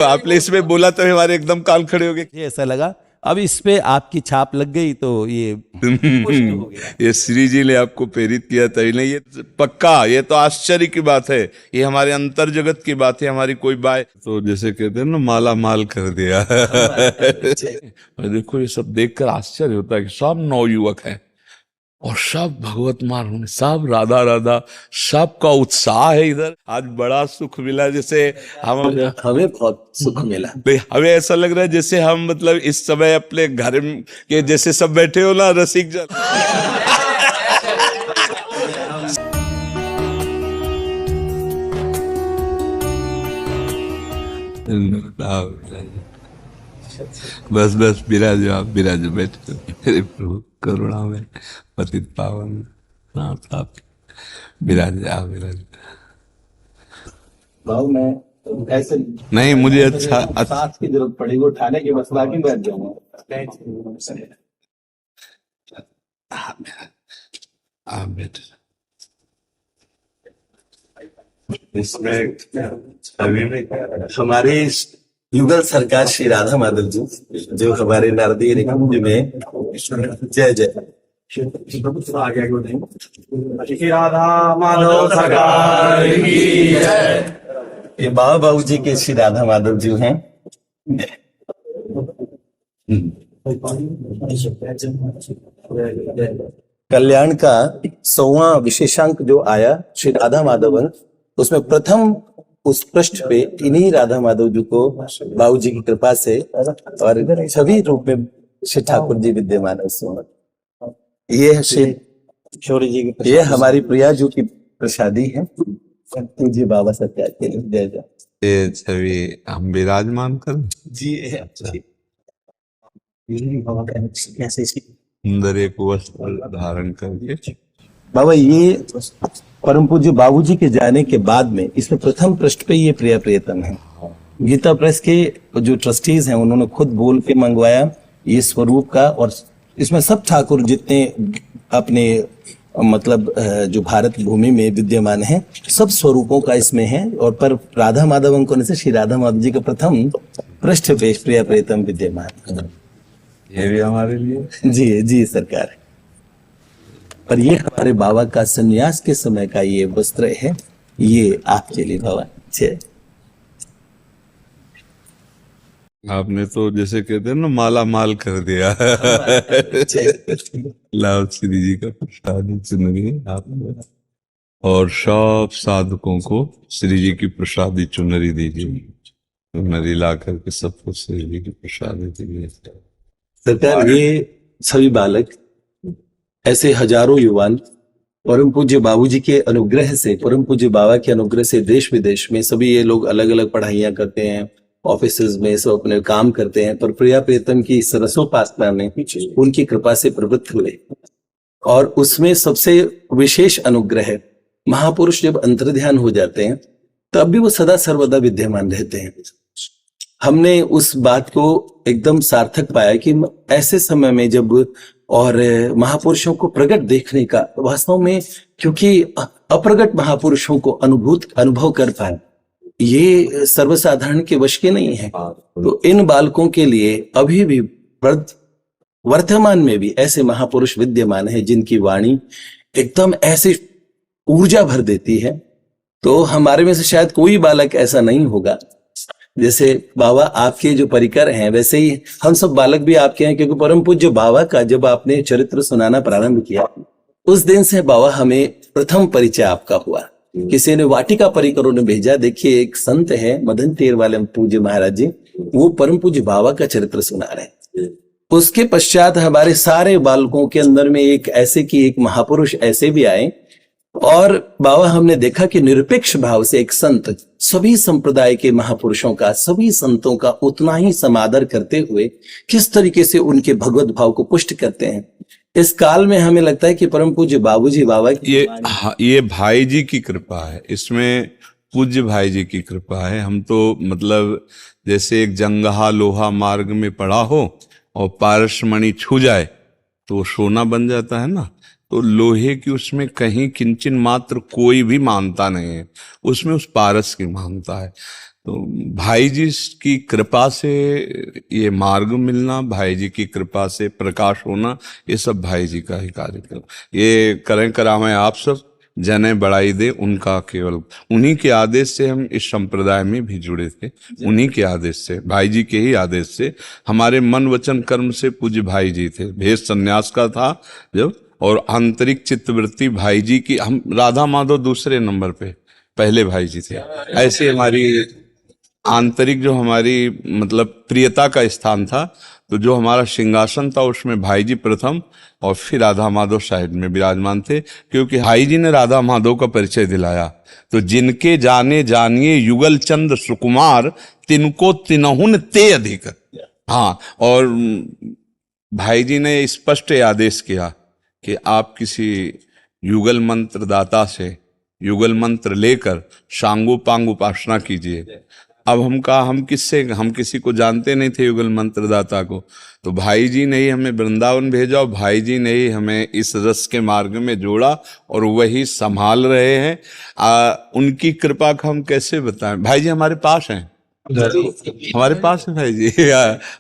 आपने इसमें बोला तो हमारे एकदम कान खड़े हो गए। मुझे ऐसा लगा अब इस पे आपकी छाप लग गई तो ये पुष्ट हो गया। ये श्री जी ने आपको प्रेरित किया तभी नहीं, ये पक्का, ये तो आश्चर्य की बात है, ये हमारे अंतर जगत की बात है, हमारी कोई बात तो जैसे कहते हैं ना माला माल कर दिया। और देखो ये सब देखकर आश्चर्य होता है कि सब नवयुवक हैं और सब भगवत मार्ग, सब राधा राधा, सबका उत्साह है इधर। आज बड़ा सुख मिला, जैसे हमें बहुत सुख मिला। हमें ऐसा लग रहा है जैसे हम मतलब इस समय अपने घर के जैसे सब बैठे हो ना रसिक जन। बस बस विराजो, आप विराजो, बैठो मेरे प्रभु, करुणा में पतित पावन नाथ आप विराज, आप विराज। मैं ऐसे नहीं, मुझे अच्छा सांस की जरूरत पड़ेगी उठाने की, बस बाकी बैठ जाऊंगा। आप बैठो। इसमें अभी में हमारे युगल सरकार श्री राधा माधव जी, जो हमारे नारदीय निगम में जय जय आगे श्री राधा माधव सरकार की जय। ये बाबा बाबू जी के श्री राधा माधव जी हैं। कल्याण का 100वां विशेषांक जो आया श्री राधा माधवन, उसमें प्रथम उस पृष्ठ पे इन्हीं राधा माधव जी को बाबू जी की कृपा से और सभी रूप में श्री ठाकुर जी विद्यमान है। ये है श्री शौर्य जी की, ये हमारी प्रिया जी की प्रसादी है जी बाबा सरकार के लिए। जय जय। ये छवि हम विराजमान कर जी कैसे इसकी सुंदर एक वस्त्र धारण करके। बाबा ये परम पूज्य बाबू जी के जाने के बाद में इसमें प्रथम पृष्ठ पे ये प्रिया प्रियतम है। गीता प्रेस के जो ट्रस्टीज हैं उन्होंने खुद बोल के मंगवाया ये स्वरूप का, और इसमें सब ठाकुर जितने अपने मतलब जो भारत भूमि में विद्यमान है सब स्वरूपों का इसमें है। और पर राधा माधव अंकों से श्री राधा माधव जी का प्रथम पृष्ठ पे प्रिया प्रियतम विद्यमान। ये भी हमारे लिए जी सरकार। पर ये हमारे बाबा का संन्यास के समय का ये वस्त्र है, ये आपके लिए बाबा। जय। आपने तो जैसे कहते हैं ना माला माल कर दिया। लाभ श्री जी का प्रसाद चुनरी आपने, और सब साधकों को श्री जी की प्रसादी चुनरी दीजिए। चुनरी ला करके सबको श्री जी की प्रसादी दीजिए। सरकार ये सभी बालक ऐसे हजारों युवान परम पूज्य बाबूजी के अनुग्रह से, परम पूज्य बाबा के अनुग्रह से देश विदेश में सभी ये लोग अलग अलग पढ़ाइयां करते हैं, ऑफिसेज में सब अपने काम करते हैं, पर प्रिया प्रियतम की सरसोपासना में उनकी कृपा से प्रवृत्त हुए। और उसमें सबसे विशेष अनुग्रह, महापुरुष जब अंतर्ध्यान हो जाते हैं तब भी वो सदा सर्वदा विद्यमान रहते हैं। हमने उस बात को एकदम सार्थक पाया कि ऐसे समय में जब और महापुरुषों को प्रकट देखने का वास्तव में, क्योंकि अप्रगट महापुरुषों को अनुभव कर पाए ये सर्वसाधारण के वश के नहीं है। तो इन बालकों के लिए अभी भी वर्तमान में भी ऐसे महापुरुष विद्यमान है जिनकी वाणी एकदम ऐसे ऊर्जा भर देती है। तो हमारे में से शायद कोई बालक ऐसा नहीं होगा। जैसे बाबा आपके जो परिकर हैं वैसे ही हम सब बालक भी आपके हैं, क्योंकि परम पूज्य बाबा का जब आपने चरित्र सुनाना प्रारंभ किया उस दिन से बाबा हमें प्रथम परिचय आपका हुआ। किसी ने वाटिका परिकरों ने भेजा, देखिए एक संत है मदन तेर वाले पूज्य महाराज जी, वो परम पूज्य बाबा का चरित्र सुना रहे। उसके पश्चात हमारे सारे बालकों के अंदर में एक ऐसे की एक महापुरुष ऐसे भी आए, और बाबा हमने देखा कि निरपेक्ष भाव से एक संत सभी संप्रदाय के महापुरुषों का, सभी संतों का उतना ही समादर करते हुए किस तरीके से उनके भगवत भाव को पुष्ट करते हैं। इस काल में हमें लगता है कि परम पूज्य बाबूजी बाबा की ये भाई जी की कृपा है, इसमें पूज्य भाई जी की कृपा है। हम तो मतलब जैसे एक जंगहा लोहा मार्ग में पड़ा हो और पारसमणि छू जाए तो वो सोना बन जाता है ना, तो लोहे की उसमें कहीं किंचन मात्र कोई भी मानता नहीं है, उसमें उस पारस की मानता है। तो भाई जी की कृपा से ये मार्ग मिलना, भाई जी की कृपा से प्रकाश होना, ये सब भाई जी का ही कार्यक्रम। ये करें करावें आप सब, जने बढ़ाई दे उनका, केवल उन्हीं के आदेश से हम इस संप्रदाय में भी जुड़े थे, उन्हीं के आदेश से, भाई जी के ही आदेश से। हमारे मन वचन कर्म से पूज्य भाई जी थे। भेष संन्यास का था जब, और आंतरिक चित्तवृत्ति भाई जी की, हम राधा माधव दूसरे नंबर पे, पहले भाई जी थे। ऐसे हमारी आंतरिक जो हमारी मतलब प्रियता का स्थान था, तो जो हमारा सिंहासन था उसमें भाई जी प्रथम और फिर राधा माधव साइड में विराजमान थे, क्योंकि भाई जी ने राधा माधव का परिचय दिलाया। तो जिनके जाने जानिए युगल चंद सुकुमार, तिनको तिनहुन ते अधिक। हाँ, और भाई जी ने स्पष्ट आदेश किया कि आप किसी युगल मंत्र दाता से युगल मंत्र लेकर सांगोपांग उपासना कीजिए। अब हम कहा, हम किससे, हम किसी को जानते नहीं थे युगल मंत्र दाता को, तो भाई जी ने ही हमें वृंदावन भेजा और भाई जी ने ही हमें इस रस के मार्ग में जोड़ा और वही संभाल रहे हैं। उनकी कृपा का हम कैसे बताएं। भाई जी हमारे पास हैं, हमारे पास है भाई जी।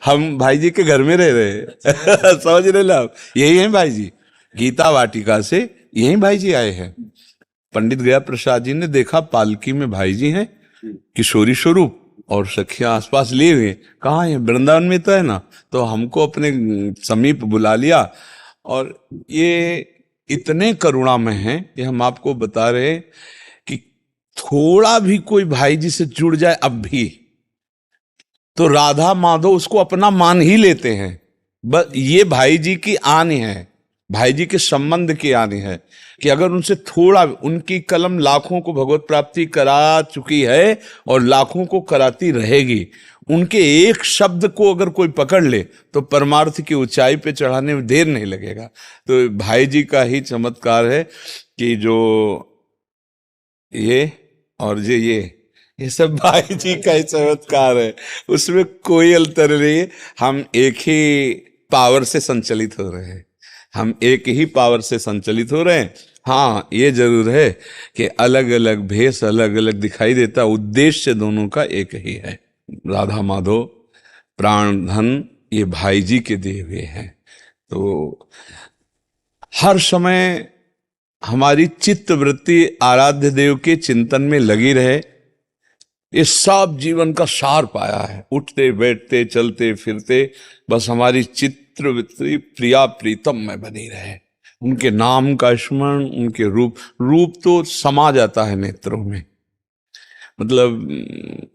हम भाई जी के घर में रह रहे हैं। समझ रहे ना आप, यही है भाई जी। गीता वाटिका से यही भाई जी आए हैं। पंडित गया प्रसाद जी ने देखा पालकी में भाई जी हैं, किशोरी स्वरूप, और सखियां आसपास लिए हुए। कहाँ है, वृंदावन में तो है ना। तो हमको अपने समीप बुला लिया, और ये इतने करुणामय हैं कि हम आपको बता रहे कि थोड़ा भी कोई भाई जी से जुड़ जाए अब भी, तो राधा माधव उसको अपना मान ही लेते हैं। बस ये भाई जी की आन है, भाई जी के संबंध की आन है कि अगर उनसे थोड़ा, उनकी कलम लाखों को भगवत प्राप्ति करा चुकी है और लाखों को कराती रहेगी। उनके एक शब्द को अगर कोई पकड़ ले तो परमार्थ की ऊंचाई पे चढ़ाने में देर नहीं लगेगा। तो भाई जी का ही चमत्कार है कि जो ये और ये सब भाई जी का ही चमत्कार है, उसमें कोई अंतर नहीं है। हम एक ही पावर से संचालित हो रहे हैं, हम एक ही पावर से संचालित हो रहे हैं। हाँ, ये जरूर है कि अलग अलग भेष अलग अलग दिखाई देता, उद्देश्य दोनों का एक ही है। राधा माधव प्राण धन ये भाई जी के दिए हुए हैं। तो हर समय हमारी चित्त वृत्ति आराध्य देव के चिंतन में लगी रहे, ये सब जीवन का सार पाया है। उठते बैठते चलते फिरते बस हमारी चित्रवृत्ति प्रिया प्रीतम में बनी रहे, उनके नाम का स्मरण, उनके रूप तो समा जाता है नेत्रों में। मतलब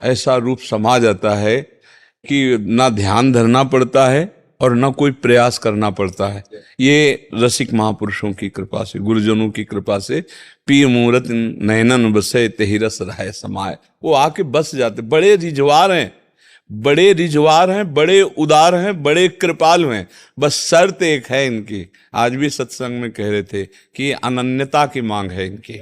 ऐसा रूप समा जाता है कि ना ध्यान धरना पड़ता है और ना कोई प्रयास करना पड़ता है। ये रसिक महापुरुषों की कृपा से, गुरुजनों की कृपा से। पी मूरत नयनन बसे तेहि रस रहे समाये, वो आके बस जाते। बड़े रिजवार हैं, बड़े रिजवार हैं, बड़े उदार हैं, बड़े कृपालु हैं। बस शर्त एक है इनकी, आज भी सत्संग में कह रहे थे कि अनन्यता की मांग है इनकी।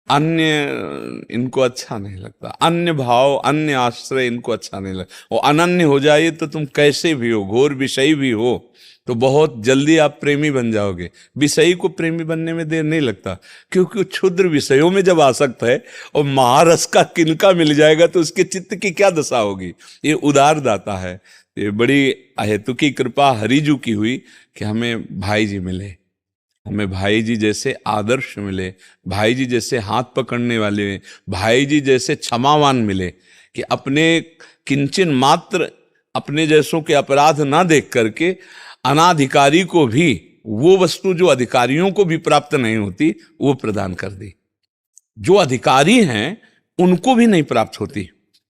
अन्य इनको अच्छा नहीं लगता, अन्य भाव अन्य आश्रय इनको अच्छा नहीं लगता। और अनन्य हो जाइए तो तुम कैसे भी हो, घोर विषयी भी हो, तो बहुत जल्दी आप प्रेमी बन जाओगे। विषयी को प्रेमी बनने में देर नहीं लगता, क्योंकि वो क्षुद्र विषयों में जब आसक्त है और महारस का किनका मिल जाएगा तो उसके चित्त की क्या दशा होगी। ये उदार दाता है। ये बड़ी अहेतुकी कृपा हरिजू की हुई कि हमें भाई जी मिले, हमें भाई जी जैसे आदर्श मिले, भाई जी जैसे हाथ पकड़ने वाले, भाई जी जैसे क्षमावान मिले, कि अपने किंचन मात्र अपने जैसों के अपराध ना देख करके अनाधिकारी को भी वो वस्तु जो अधिकारियों को भी प्राप्त नहीं होती वो प्रदान कर दी। जो अधिकारी हैं उनको भी नहीं प्राप्त होती।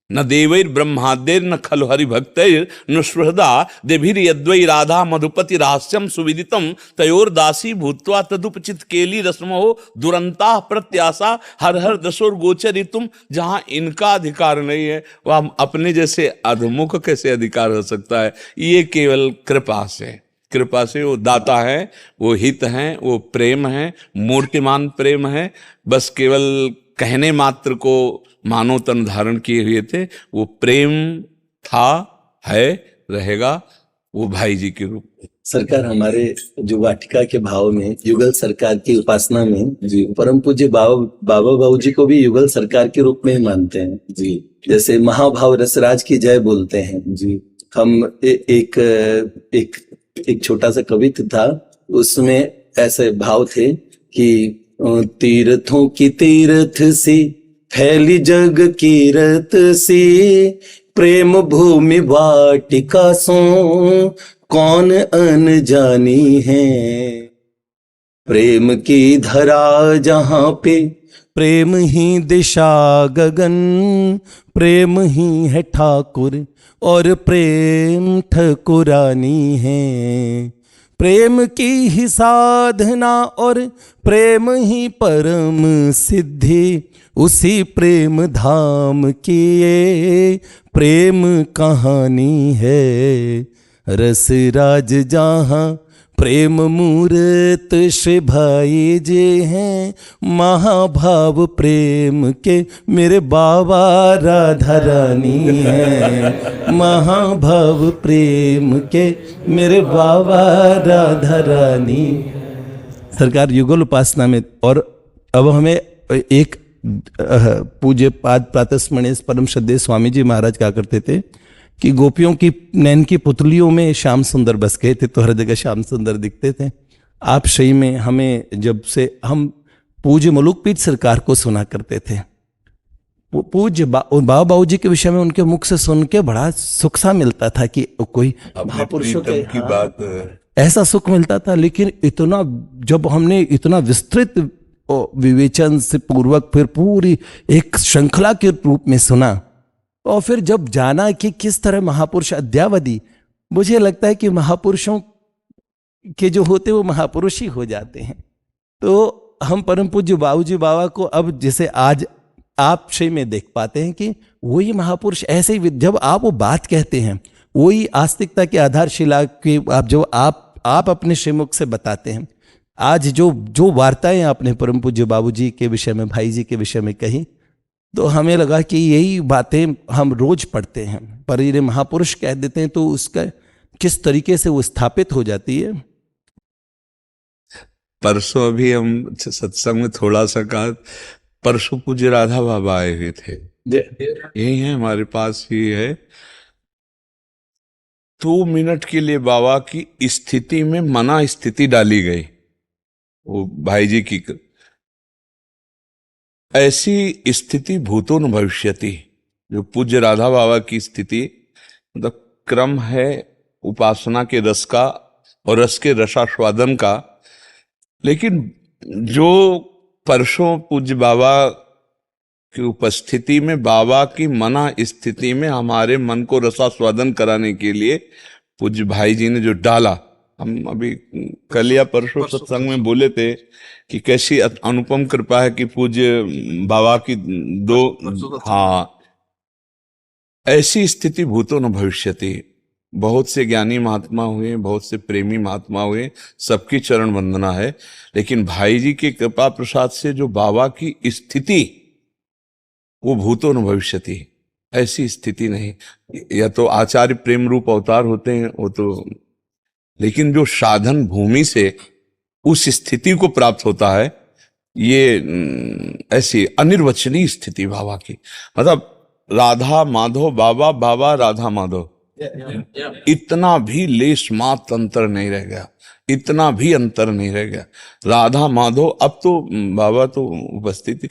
न देवैर ब्रह्मादेर न खलु हरि भक्तैर न सुहृदा देभिर यद्वै राधा मधुपति रहस्यम सुविदितम तयोर दासी भूत्वा तदुपचित केली रस्मो दुरंता प्रत्याशा हर हर दशोर गोचरितुम। जहां इनका अधिकार नहीं है वह अपने जैसे अधमुख कैसे अधिकार हो सकता है। ये केवल कृपा से, कृपा से वो दाता है, वो हित हैं, वो प्रेम है, मूर्तिमान प्रेम है। बस केवल कहने मात्र को मानव तन धारण किए हुए थे, वो प्रेम था, है, रहेगा वो भाई जी के रूप में। सरकार, हमारे जो वाटिका के भाव में युगल सरकार की उपासना में जी परम पूज्य बाबा बाबू जी को भी युगल सरकार के रूप में ही मानते हैं जी। जैसे महाभाव रसराज की जय बोलते हैं जी। हम एक एक एक छोटा सा कविता था, उसमें ऐसे भाव थे कि तीर्थों की तीर्थ सी फैली जग कीरत सी, प्रेम भूमि वाटिका सो कौन अनजानी है। प्रेम की धरा जहां पे प्रेम ही दिशा गगन, प्रेम ही है ठाकुर और प्रेम ठकुरानी है। प्रेम की ही साधना और प्रेम ही परम सिद्धि, उसी प्रेम धाम की ये प्रेम कहानी है। रस राज जहाँ प्रेम मूर्त श्री भाई जी हैं, महाभाव प्रेम के मेरे बाबा राधा रानी हैं। महाभाव प्रेम के मेरे बाबा राधा रानी। सरकार युगल उपासना में, और अब हमें एक पूज्य पाद प्रातस्मरणीय परम श्रद्धेय स्वामी जी महाराज क्या करते थे कि गोपियों की नैन की पुतलियों में श्याम सुंदर बस गए थे, तो हर जगह श्याम सुंदर दिखते थे। आप सही में हमें जब से हम पूज्य मलुकपीठ सरकार को सुना करते थे, पूज्य बाबा बाबू जी के विषय में उनके मुख से सुन के बड़ा सुख सा मिलता था कि कोई महापुरुषों की बात ऐसा सुख मिलता था। लेकिन इतना जब हमने इतना विस्तृत विवेचन से पूर्वक फिर पूरी एक श्रृंखला के रूप में सुना, और फिर जब जाना कि किस तरह महापुरुष अद्यावधि, मुझे लगता है कि महापुरुषों के जो होते वो महापुरुष ही हो जाते हैं। तो हम परम पूज्य बाबूजी बाबा को अब जैसे आज आप सही में देख पाते हैं कि वही महापुरुष ऐसे ही, जब आप वो बात कहते हैं वही आस्तिकता की आधारशिला की आप जो आप अपने श्रीमुख से बताते हैं। आज जो वार्ताएं आपने परम पूज्य बाबूजी के विषय में, भाई जी के विषय में कही, तो हमें लगा कि यही बातें हम रोज पढ़ते हैं, पर ये महापुरुष कह देते हैं तो उसका किस तरीके से वो स्थापित हो जाती है। परसों अभी हम सत्संग में थोड़ा सा कहा, परसों पूज्य राधा बाबा आए हुए थे, यही है हमारे पास ही है। 2 मिनट के लिए बाबा की स्थिति में मना स्थिति डाली गई, वो भाई जी की। ऐसी स्थिति भूतो न भविष्यति, जो पूज्य राधा बाबा की स्थिति, मतलब क्रम है उपासना के रस का और रस के रसास्वादन का। लेकिन जो परसों पूज्य बाबा की उपस्थिति में, बाबा की मना स्थिति में हमारे मन को रसास्वादन कराने के लिए पूज्य भाई जी ने जो डाला, हम अभी कल या परसों सत्संग में बोले थे कि कैसी अनुपम कृपा है कि पूज्य बाबा की ऐसी स्थिति भूतो न भविष्यति। बहुत से ज्ञानी महात्मा हुए, बहुत से प्रेमी महात्मा हुए, सबकी चरण वंदना है, लेकिन भाई जी के कृपा प्रसाद से जो बाबा की स्थिति, वो भूतो न भविष्यति, ऐसी स्थिति नहीं। या तो आचार्य प्रेम रूप अवतार होते हैं वो तो, लेकिन जो साधन भूमि से उस स्थिति को प्राप्त होता है, ये ऐसी अनिर्वचनीय स्थिति बाबा की। मतलब राधा माधव बाबा, बाबा राधा माधव, इतना भी लेश मात्र अंतर नहीं रह गया, इतना भी अंतर नहीं रह गया। राधा माधव, अब तो बाबा तो उपस्थिति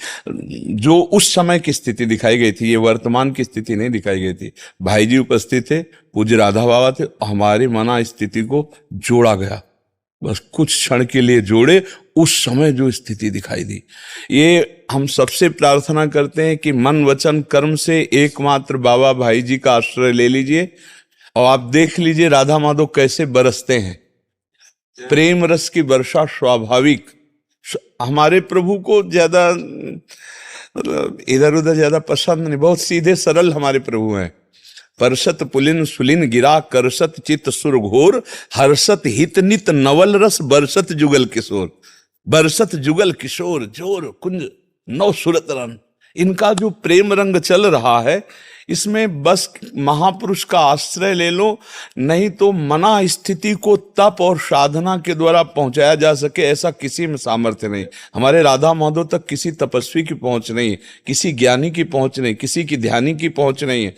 जो उस समय की स्थिति दिखाई गई थी, ये वर्तमान की स्थिति नहीं दिखाई गई थी। भाई जी उपस्थित थे, पूज्य राधा बाबा थे, हमारी मना स्थिति को जोड़ा गया, बस कुछ क्षण के लिए जोड़े, उस समय जो स्थिति दिखाई दी। ये हम सबसे प्रार्थना करते हैं कि मन वचन कर्म से एकमात्र बाबा भाई जी का आश्रय ले लीजिए, और आप देख लीजिए राधा माधव कैसे बरसते हैं। प्रेम रस की वर्षा स्वाभाविक। हमारे प्रभु को ज्यादा इधर उधर ज्यादा पसंद नहीं, बहुत सीधे सरल हमारे प्रभु हैं। परसत पुलिन सुलिन गिरा करसत चित सुर घोर, हर्षत हित नित नवल रस बरसत जुगल किशोर। बरसत जुगल किशोर जोर कुंज नौ सुरत रन। इनका जो प्रेम रंग चल रहा है, इसमें बस महापुरुष का आश्रय ले लो, नहीं तो मना स्थिति को तप और साधना के द्वारा पहुंचाया जा सके, ऐसा किसी में सामर्थ्य नहीं। हमारे राधा माधव तक किसी तपस्वी की पहुंच नहीं, किसी ज्ञानी की पहुंच नहीं, किसी की ध्यानी की पहुंच नहीं।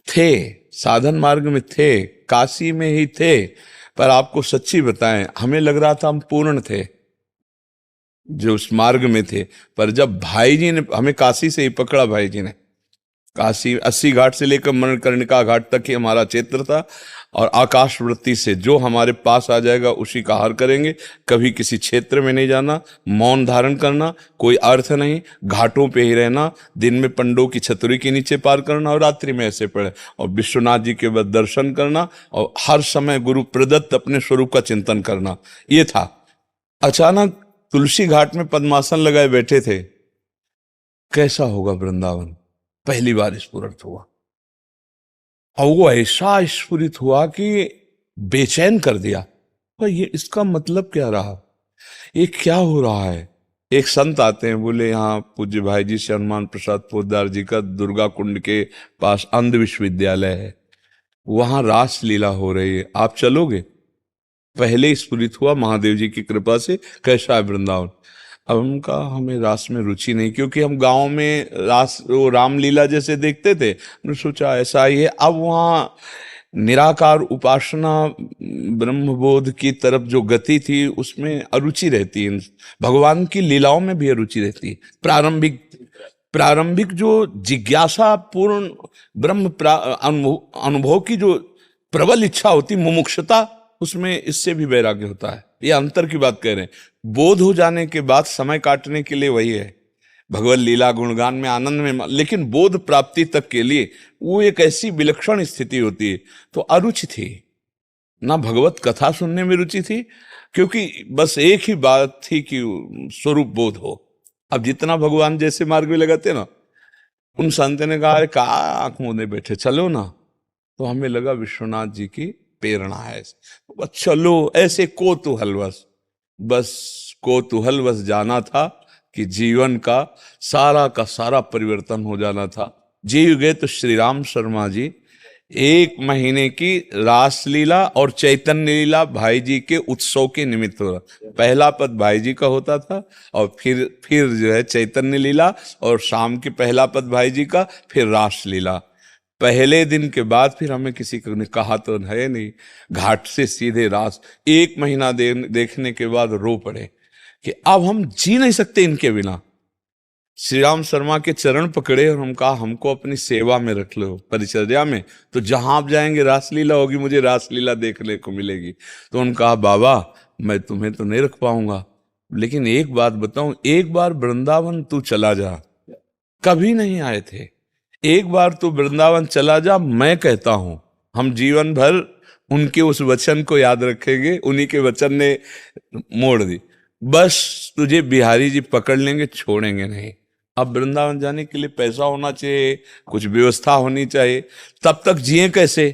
थे, साधन मार्ग में थे, काशी में ही थे, पर आपको सच्ची बताएं, हमें लग रहा था हम पूर्ण थे जो उस मार्ग में थे। पर जब भाई जी ने हमें काशी से ही पकड़ा, भाई जी ने काशी 80 घाट से लेकर मणिकर्णिका घाट तक ही हमारा क्षेत्र था, और आकाश वृत्ति से जो हमारे पास आ जाएगा उसी का हार करेंगे। कभी किसी क्षेत्र में नहीं जाना, मौन धारण करना, कोई अर्थ नहीं, घाटों पे ही रहना, दिन में पंडों की छतरी के नीचे पार करना और रात्रि में ऐसे पड़े, और विश्वनाथ जी के बाद दर्शन करना, और हर समय गुरु प्रदत्त अपने स्वरूप का चिंतन करना, ये था। अचानक तुलसी घाट में पद्मासन लगाए बैठे थे, कैसा होगा वृंदावन, पहली बार स्फुरित हुआ। और वो ऐसा स्फुरित हुआ कि बेचैन कर दिया। पर ये इसका मतलब क्या रहा, ये क्या हो रहा है। एक संत आते हैं, बोले यहाँ पूज्य भाई जी से हनुमान प्रसाद पोद्दार जी का दुर्गा कुंड के पास अंध विश्वविद्यालय है, वहां रास लीला हो रही है, आप चलोगे। पहले स्फुरित हुआ महादेव जी की कृपा से, कैसा है वृंदावन। अब हम कहा हमें रास में रुचि नहीं, क्योंकि हम गांव में रास वो रामलीला जैसे देखते थे, हमने सोचा ऐसा ही है। अब वहाँ निराकार उपासना ब्रह्मबोध की तरफ जो गति थी उसमें अरुचि रहती है, भगवान की लीलाओं में भी अरुचि रहती है। प्रारंभिक जो जिज्ञासा पूर्ण ब्रह्म अनुभव की जो प्रबल इच्छा होती, मुमुक्षुता, उसमें इससे भी वैराग्य होता है। ये अंतर की बात कह रहे हैं। बोध हो जाने के बाद समय काटने के लिए वही है, भगवत लीला गुणगान में आनंद में, लेकिन बोध प्राप्ति तक के लिए वो एक ऐसी विलक्षण स्थिति होती है। तो अरुचि थी ना, भगवत कथा सुनने में रुचि थी, क्योंकि बस एक ही बात थी कि स्वरूप बोध हो। अब जितना भगवान जैसे मार्ग में लगाते ना, उन संत ने कहा अरे कहा आंख मूंदे बैठे, चलो ना। तो हमें लगा विश्वनाथ जी की प्रेरणा है, बस चलो, ऐसे कोतूहलवश, बस कोतूहलवश जाना था कि जीवन का सारा परिवर्तन हो जाना था। जीव गए तो श्री राम शर्मा जी 1 महीने की रासलीला और चैतन्य लीला भाई जी के उत्सव के निमित्त हो रहा। पहला पद भाई जी का होता था, और फिर जो है चैतन्य लीला, और शाम के पहला पद भाई जी का, फिर रासलीला। पहले दिन के बाद फिर हमें किसी ने कहा तो है नहीं, घाट से सीधे रास। 1 महीना देखने के बाद रो पड़े कि अब हम जी नहीं सकते इनके बिना। श्री राम शर्मा के चरण पकड़े और हम कहा हमको अपनी सेवा में रख लो, परिचर्या में, तो जहां आप जाएंगे रासलीला होगी, मुझे रासलीला देखने को मिलेगी। तो उन्होंने कहा बाबा मैं तुम्हें तो नहीं रख पाऊंगा, लेकिन एक बात बताऊं, एक बार वृंदावन तू चला जा, कभी नहीं आए थे, एक बार तू वृंदावन चला जा, मैं कहता हूं हम जीवन भर उनके उस वचन को याद रखेंगे। उन्हीं के वचन ने मोड़ दी, बस तुझे बिहारी जी पकड़ लेंगे, छोड़ेंगे नहीं। अब वृंदावन जाने के लिए पैसा होना चाहिए, कुछ व्यवस्था होनी चाहिए, तब तक जिए कैसे।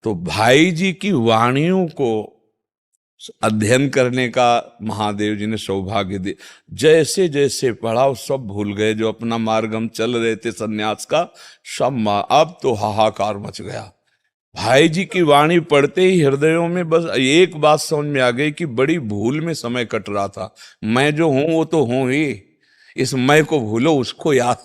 तो भाई जी की वाणियों को अध्ययन करने का महादेव जी ने सौभाग्य दिया। जैसे जैसे पढ़ा सब भूल गए, जो अपना मार्ग हम चल रहे थे सन्यास का, सब अब तो हाहाकार मच गया। भाई जी की वाणी पढ़ते ही हृदयों में बस एक बात समझ में आ गई कि बड़ी भूल में समय कट रहा था। मैं जो हूं वो तो हूं ही, इस मैं को भूलो, उसको याद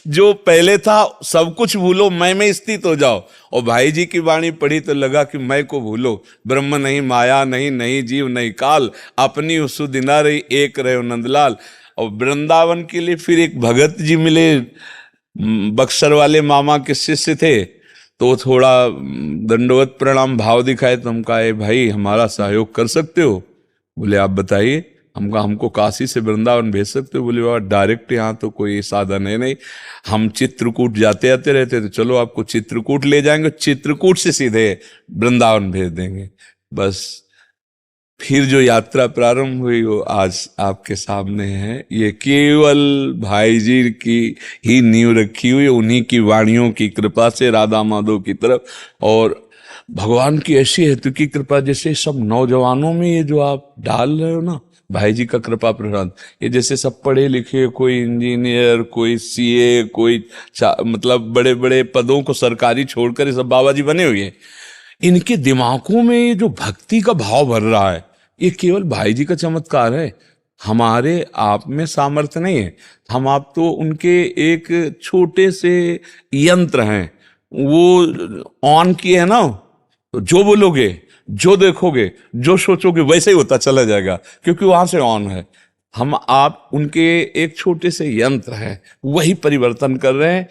जो पहले था सब कुछ भूलो, मैं में स्थित हो जाओ। और भाई जी की वाणी पढ़ी तो लगा कि मैं को भूलो, ब्रह्म नहीं, माया नहीं, नहीं जीव नहीं काल, अपनी उसु दिना रही, एक रहे नंदलाल। और वृंदावन के लिए फिर एक भगत जी मिले, बक्सर वाले मामा के शिष्य थे, तो थोड़ा दंडवत प्रणाम भाव दिखाए। तो हम कहा भाई हमारा सहयोग कर सकते हो? बोले आप बताइए। हम कहा हमको काशी से वृंदावन भेज सकते हो? बोले बाबा डायरेक्ट यहाँ तो कोई साधन है नहीं, हम चित्रकूट जाते आते रहते, तो चलो आपको चित्रकूट ले जाएंगे, चित्रकूट से सीधे वृंदावन भेज देंगे। बस फिर जो यात्रा प्रारंभ हुई वो आज आपके सामने है। ये केवल भाई जी की ही नींव रखी हुई, उन्हीं की वाणियों की कृपा से राधा माधव की तरफ, और भगवान की ऐसी हेतु की कृपा, जैसे सब नौजवानों में ये जो आप डाल रहे हो ना, भाई जी का कृपा प्रसाद। ये जैसे सब पढ़े लिखे, कोई इंजीनियर, कोई सीए, कोई मतलब बड़े बड़े पदों को सरकारी छोड़कर ये सब बाबा जी बने हुए हैं, इनके दिमागों में ये जो भक्ति का भाव भर रहा है, ये केवल भाई जी का चमत्कार है। हमारे आप में सामर्थ्य नहीं है। हम आप तो उनके एक छोटे से यंत्र हैं। वो ऑन किए है ना, तो जो बोलोगे, जो देखोगे, जो सोचोगे वैसे ही होता चला जाएगा, क्योंकि वहां से ऑन है। हम आप उनके एक छोटे से यंत्र हैं, वही परिवर्तन कर रहे हैं।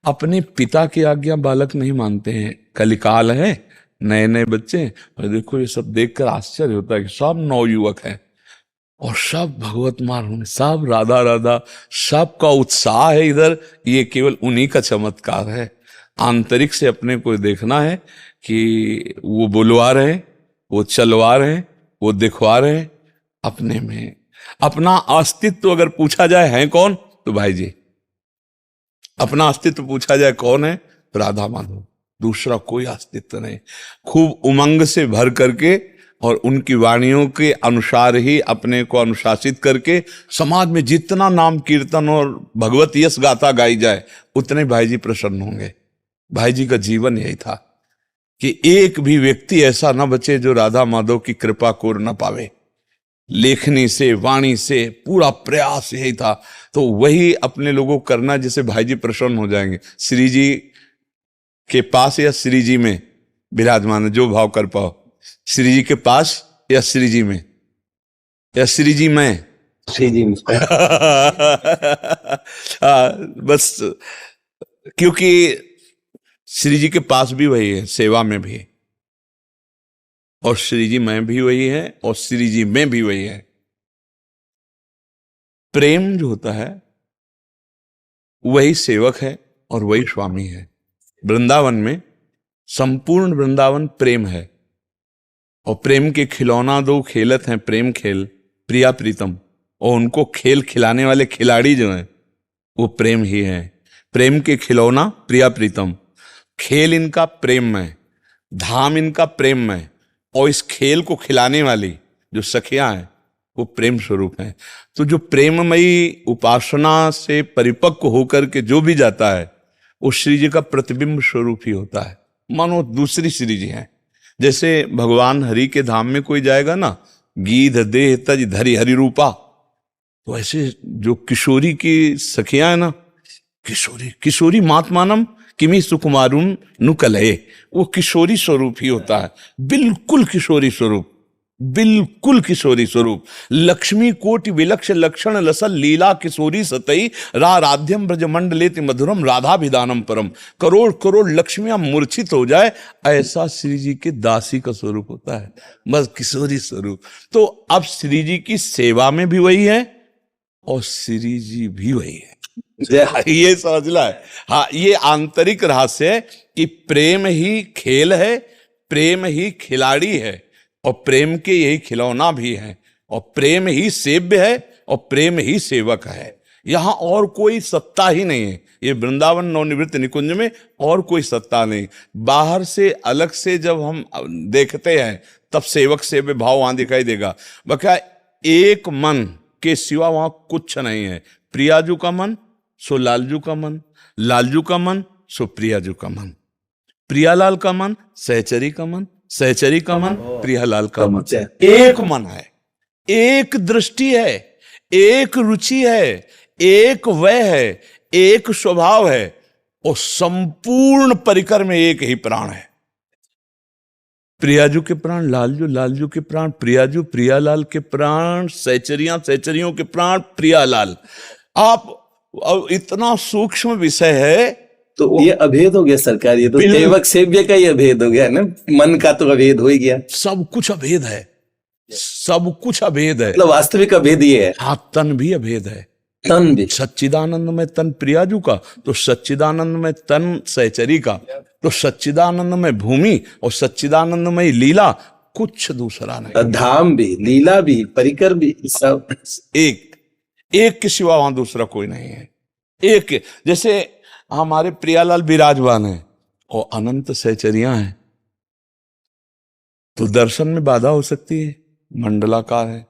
अपने पिता की आज्ञा बालक नहीं मानते हैं। कलिकाल है, नए नए बच्चे, और देखो ये सब देखकर आश्चर्य होता है कि सब नवयुवक हैं और सब भगवत मार्ग, सब राधा राधा, सबका उत्साह है इधर। ये केवल उन्हीं का चमत्कार है। आंतरिक से अपने को देखना है कि वो बुलवा रहे, वो चलवा रहे, वो दिखवा रहे। अपने में अपना अस्तित्व अगर पूछा जाए है कौन, तो भाई जी। अपना अस्तित्व पूछा जाए कौन है, तो राधा माधव, दूसरा कोई अस्तित्व नहीं। खूब उमंग से भर करके और उनकी वाणियों के अनुसार ही अपने को अनुशासित करके समाज में जितना नाम कीर्तन और भगवत यश गाथा गाई जाए, उतने भाई जी प्रसन्न होंगे। भाई जी का जीवन यही था कि एक भी व्यक्ति ऐसा न बचे जो राधा माधव की कृपा को न पावे। लेखनी से, वाणी से, पूरा प्रयास यही था। तो वही अपने लोगों को करना जिससे भाई जी प्रसन्न हो जाएंगे। श्री जी के पास या श्री जी में विराजमान, जो भाव कर पाओ, श्री जी के पास या श्री जी में, या श्री जी में, श्री जी बस, क्योंकि श्री जी के पास भी वही है, सेवा में भी, और श्री जी में भी वही है, और श्री जी में भी वही है। प्रेम जो होता है वही सेवक है और वही स्वामी है। वृंदावन में संपूर्ण वृंदावन प्रेम है, और प्रेम के खिलौना दो खेलत हैं, प्रेम खेल प्रिया प्रीतम, और उनको खेल खिलाने वाले खिलाड़ी जो हैं वो प्रेम ही है। प्रेम के खिलौना प्रिया प्रीतम, खेल इनका प्रेम में, धाम इनका प्रेम में, और इस खेल को खिलाने वाली जो सखियां हैं वो प्रेम स्वरूप हैं। तो जो प्रेममयी उपासना से परिपक्व होकर के जो भी जाता है, वो श्री जी का प्रतिबिंब स्वरूप ही होता है। मानो दूसरी श्री जी हैं। जैसे भगवान हरि के धाम में कोई जाएगा ना, गीध देह तज धरि हरि रूपा, तो ऐसे जो किशोरी की सखियां है ना, किशोरी किशोरी मातमानम किमी सुकुमारुन नुकलये, वो किशोरी स्वरूप ही होता है। बिल्कुल किशोरी स्वरूप, बिल्कुल किशोरी स्वरूप। लक्ष्मी कोटि विलक्ष लक्षण लसल लीला किशोरी सतई राध्यम ब्रजमंडलेति मधुरम राधाभिधानम परम। करोड़ करोड़ लक्ष्मियां मूर्छित हो जाए, ऐसा श्री जी के दासी का स्वरूप होता है, बस किशोरी स्वरूप। तो अब श्री जी की सेवा में भी वही है और श्री जी भी वही है। ये समझना है। हाँ, ये आंतरिक रहस्य है कि प्रेम ही खेल है, प्रेम ही खिलाड़ी है, और प्रेम के यही खिलौना भी है, और प्रेम ही सेव्य है, और प्रेम ही सेवक है। यहां और कोई सत्ता ही नहीं है। ये वृंदावन नवनिवृत्त निकुंज में और कोई सत्ता नहीं। बाहर से अलग से जब हम देखते हैं तब सेवक सेव्य भाव वहां दिखाई देगा। बका एक मन के सिवा वहां कुछ नहीं है। प्रियाजू का मन सो लालजू का मन, लालजू का मन सो प्रियाजू का मन, प्रियालाल का मन सहचरी का मन, सहचरी का मन प्रियालाल का मन। एक मन है, एक दृष्टि है, एक रुचि है, एक वय है, एक स्वभाव है, और संपूर्ण परिकर में एक ही प्राण है। प्रियाजू के प्राण लालजू, लालजू के प्राण प्रियाजू, प्रियालाल के प्राण सहचरियां, सहचरियों के प्राण प्रियालाल। आप इतना सूक्ष्म विषय है। तो ये अभेद हो गया सरकार, ये तो सेवक सेव्य का ही अभेद हो गया ना, मन का तो अभेद हो ही गया। सब कुछ अभेद है, सब कुछ अभेद है। मतलब वास्तविक अभेद ये है। हाँ, तन भी अभेद है। तन भी सच्चिदानंद में तन प्रियाजू का, तो सच्चिदानंद में तन सहचरी का, तो सच्चिदानंद में भूमि और सच्चिदानंद में लीला, कुछ दूसरा नहीं। धाम भी, लीला भी, परिकर भी, सब एक के सिवा वहां दूसरा कोई नहीं है। एक, जैसे हमारे प्रियालाल विराजमान है और अनंत सहचरियां हैं, तो दर्शन में बाधा हो सकती है। मंडलाकार है,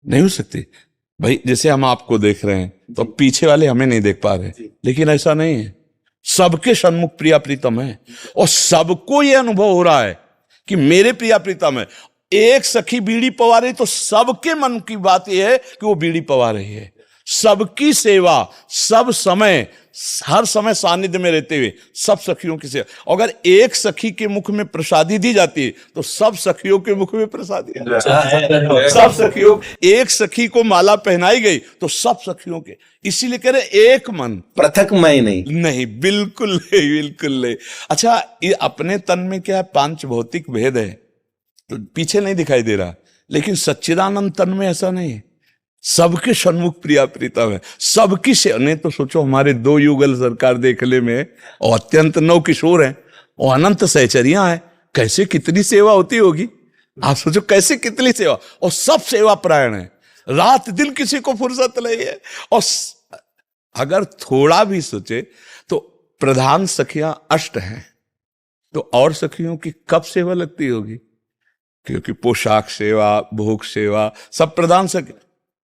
नहीं हो सकती भाई। जैसे हम आपको देख रहे हैं तो पीछे वाले हमें नहीं देख पा रहे, लेकिन ऐसा नहीं है, सबके सन्मुख प्रिया प्रीतम है और सबको यह अनुभव हो रहा है कि मेरे प्रिया प्रीतम है। एक सखी बीड़ी पवा रही तो सबके मन की बात यह है कि वो बीड़ी पवा रही है। सबकी सेवा, सब समय, हर समय सानिध्य में रहते हुए सब सखियों की सेवा। अगर एक सखी के मुख में प्रसादी दी जाती है तो सब सखियों के मुख में प्रसादी, सब सखियों, एक सखी को माला पहनाई गई तो सब सखियों के, इसीलिए कह रहे एक मन, पृथक मैं नहीं। नहीं, बिल्कुल नहीं, बिल्कुल नहीं। अच्छा, ये अपने तन में क्या है, पांच भौतिक भेद है तो पीछे नहीं दिखाई दे रहा, लेकिन सच्चिदानंद तन में ऐसा नहीं है। सबके सन्मुख प्रिया प्रीतम है, सबकी से। नहीं तो सोचो हमारे 2 युगल सरकार देखने में और अत्यंत नव किशोर हैं और अनंत सहचरियां हैं, कैसे कितनी सेवा होती होगी। आप सोचो कैसे कितनी सेवा, और सब सेवा परायण है, रात दिन किसी को फुर्सत नहीं है। और अगर थोड़ा भी सोचे तो प्रधान सखियां 8 हैं तो और सखियों की कब सेवा लगती होगी, क्योंकि पोशाक सेवा, भोग सेवा, सब प्रधान सखी,